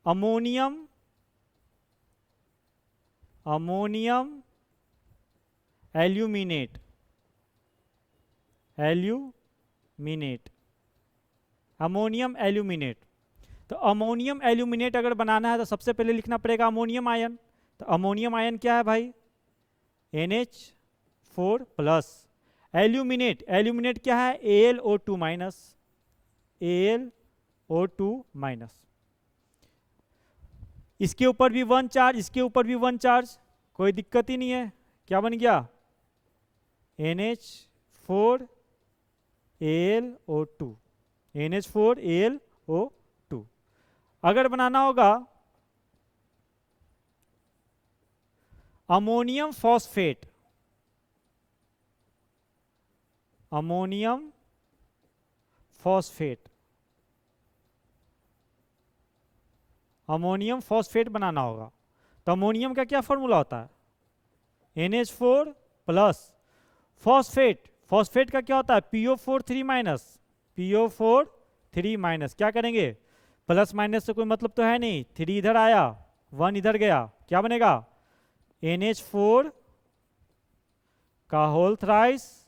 अमोनियम एल्यूमिनेट, अमोनियम एल्यूमिनेट। तो ammonium aluminate अगर बनाना है तो सबसे पहले लिखना पड़ेगा अमोनियम आयन। तो अमोनियम आयन क्या है भाई? NH4 प्लस, एल्यूमिनेट क्या है? AlO2 माइनस, इसके ऊपर भी 1 चार्ज, इसके ऊपर भी 1 चार्ज, कोई दिक्कत ही नहीं है। क्या बन गया? NH4 AlO2, NH4 AlO2। अगर बनाना होगा अमोनियम फॉस्फेट, अमोनियम फॉस्फेट बनाना होगा तो अमोनियम का क्या फॉर्मूला होता है? NH4 प्लस, फॉस्फेट का क्या होता है? PO4 minus. क्या करेंगे? प्लस माइनस से कोई मतलब तो है नहीं, 3 इधर आया 1 इधर गया, क्या बनेगा? NH4 का होल थ्राइस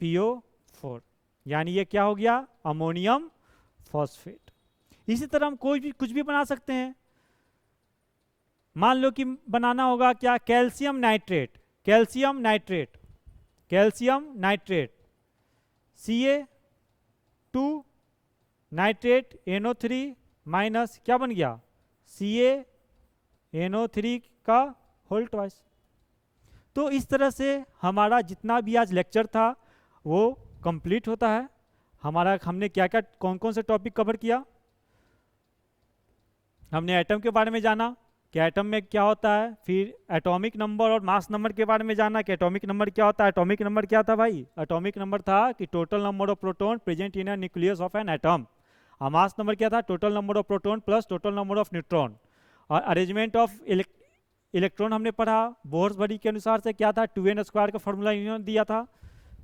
PO4, यानी ये क्या हो गया? Ammonium phosphate. इसी तरह हम कोई भी कुछ भी बना सकते हैं। मान लो कि बनाना होगा क्या? Calcium nitrate, Ca2 nitrate NO3 minus, क्या बन गया? CaNO3 का होल ट्वाइस। तो इस तरह से हमारा जितना भी आज लेक्चर था वो कंप्लीट होता है। हमने क्या क्या कौन कौन से टॉपिक कवर किया? हमने एटम के बारे में जाना कि एटम में क्या होता है, फिर एटॉमिक नंबर और मास नंबर के बारे में जाना कि एटॉमिक नंबर क्या होता है। एटॉमिक नंबर क्या था भाई? एटॉमिक नंबर था कि total number of proton present in a nucleus of an atom. और मास नंबर क्या था? Total number of proton plus total number of neutron. और अरेंजमेंट ऑफ इलेक्ट्रॉन हमने पढ़ा। बोर्सबरी के अनुसार से क्या था? 2n² का फॉर्मूला इन्होंने दिया था,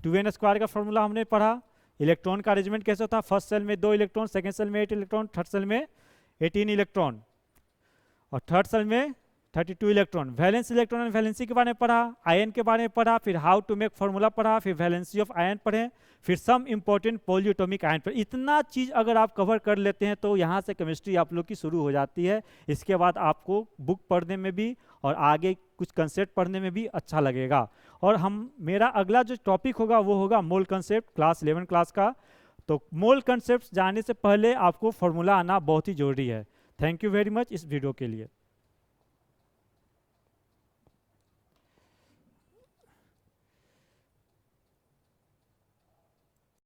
2n² का फॉर्मूला हमने पढ़ा। इलेक्ट्रॉन का अरेंजमेंट कैसे होता? फर्स्ट सेल में 2 इलेक्ट्रॉन, सेकेंड सेल में 8 इलेक्ट्रॉन, थर्ड सेल में 18 इलेक्ट्रॉन और थर्ड सेल में 32 electron. Valence electron and valency के बारे में पढ़ा, आयन के बारे में पढ़ा, फिर हाउ टू मेक फॉर्मूला पढ़ा, फिर वैलेंसी ऑफ आयन पढ़े, फिर सम इंपॉर्टेंट पॉलीएटॉमिक आयन पर। इतना चीज़ अगर आप कवर कर लेते हैं तो यहाँ से केमिस्ट्री आप लोग की शुरू हो जाती है। इसके बाद आपको बुक पढ़ने में भी और आगे कुछ कंसेप्ट पढ़ने में भी अच्छा लगेगा। और मेरा अगला जो टॉपिक होगा वो होगा मोल कंसेप्ट, क्लास 11 क्लास का। तो मोल कंसेप्ट जाने से पहले आपको फॉर्मूला आना बहुत ही जरूरी है। थैंक यू वेरी मच इस वीडियो के लिए।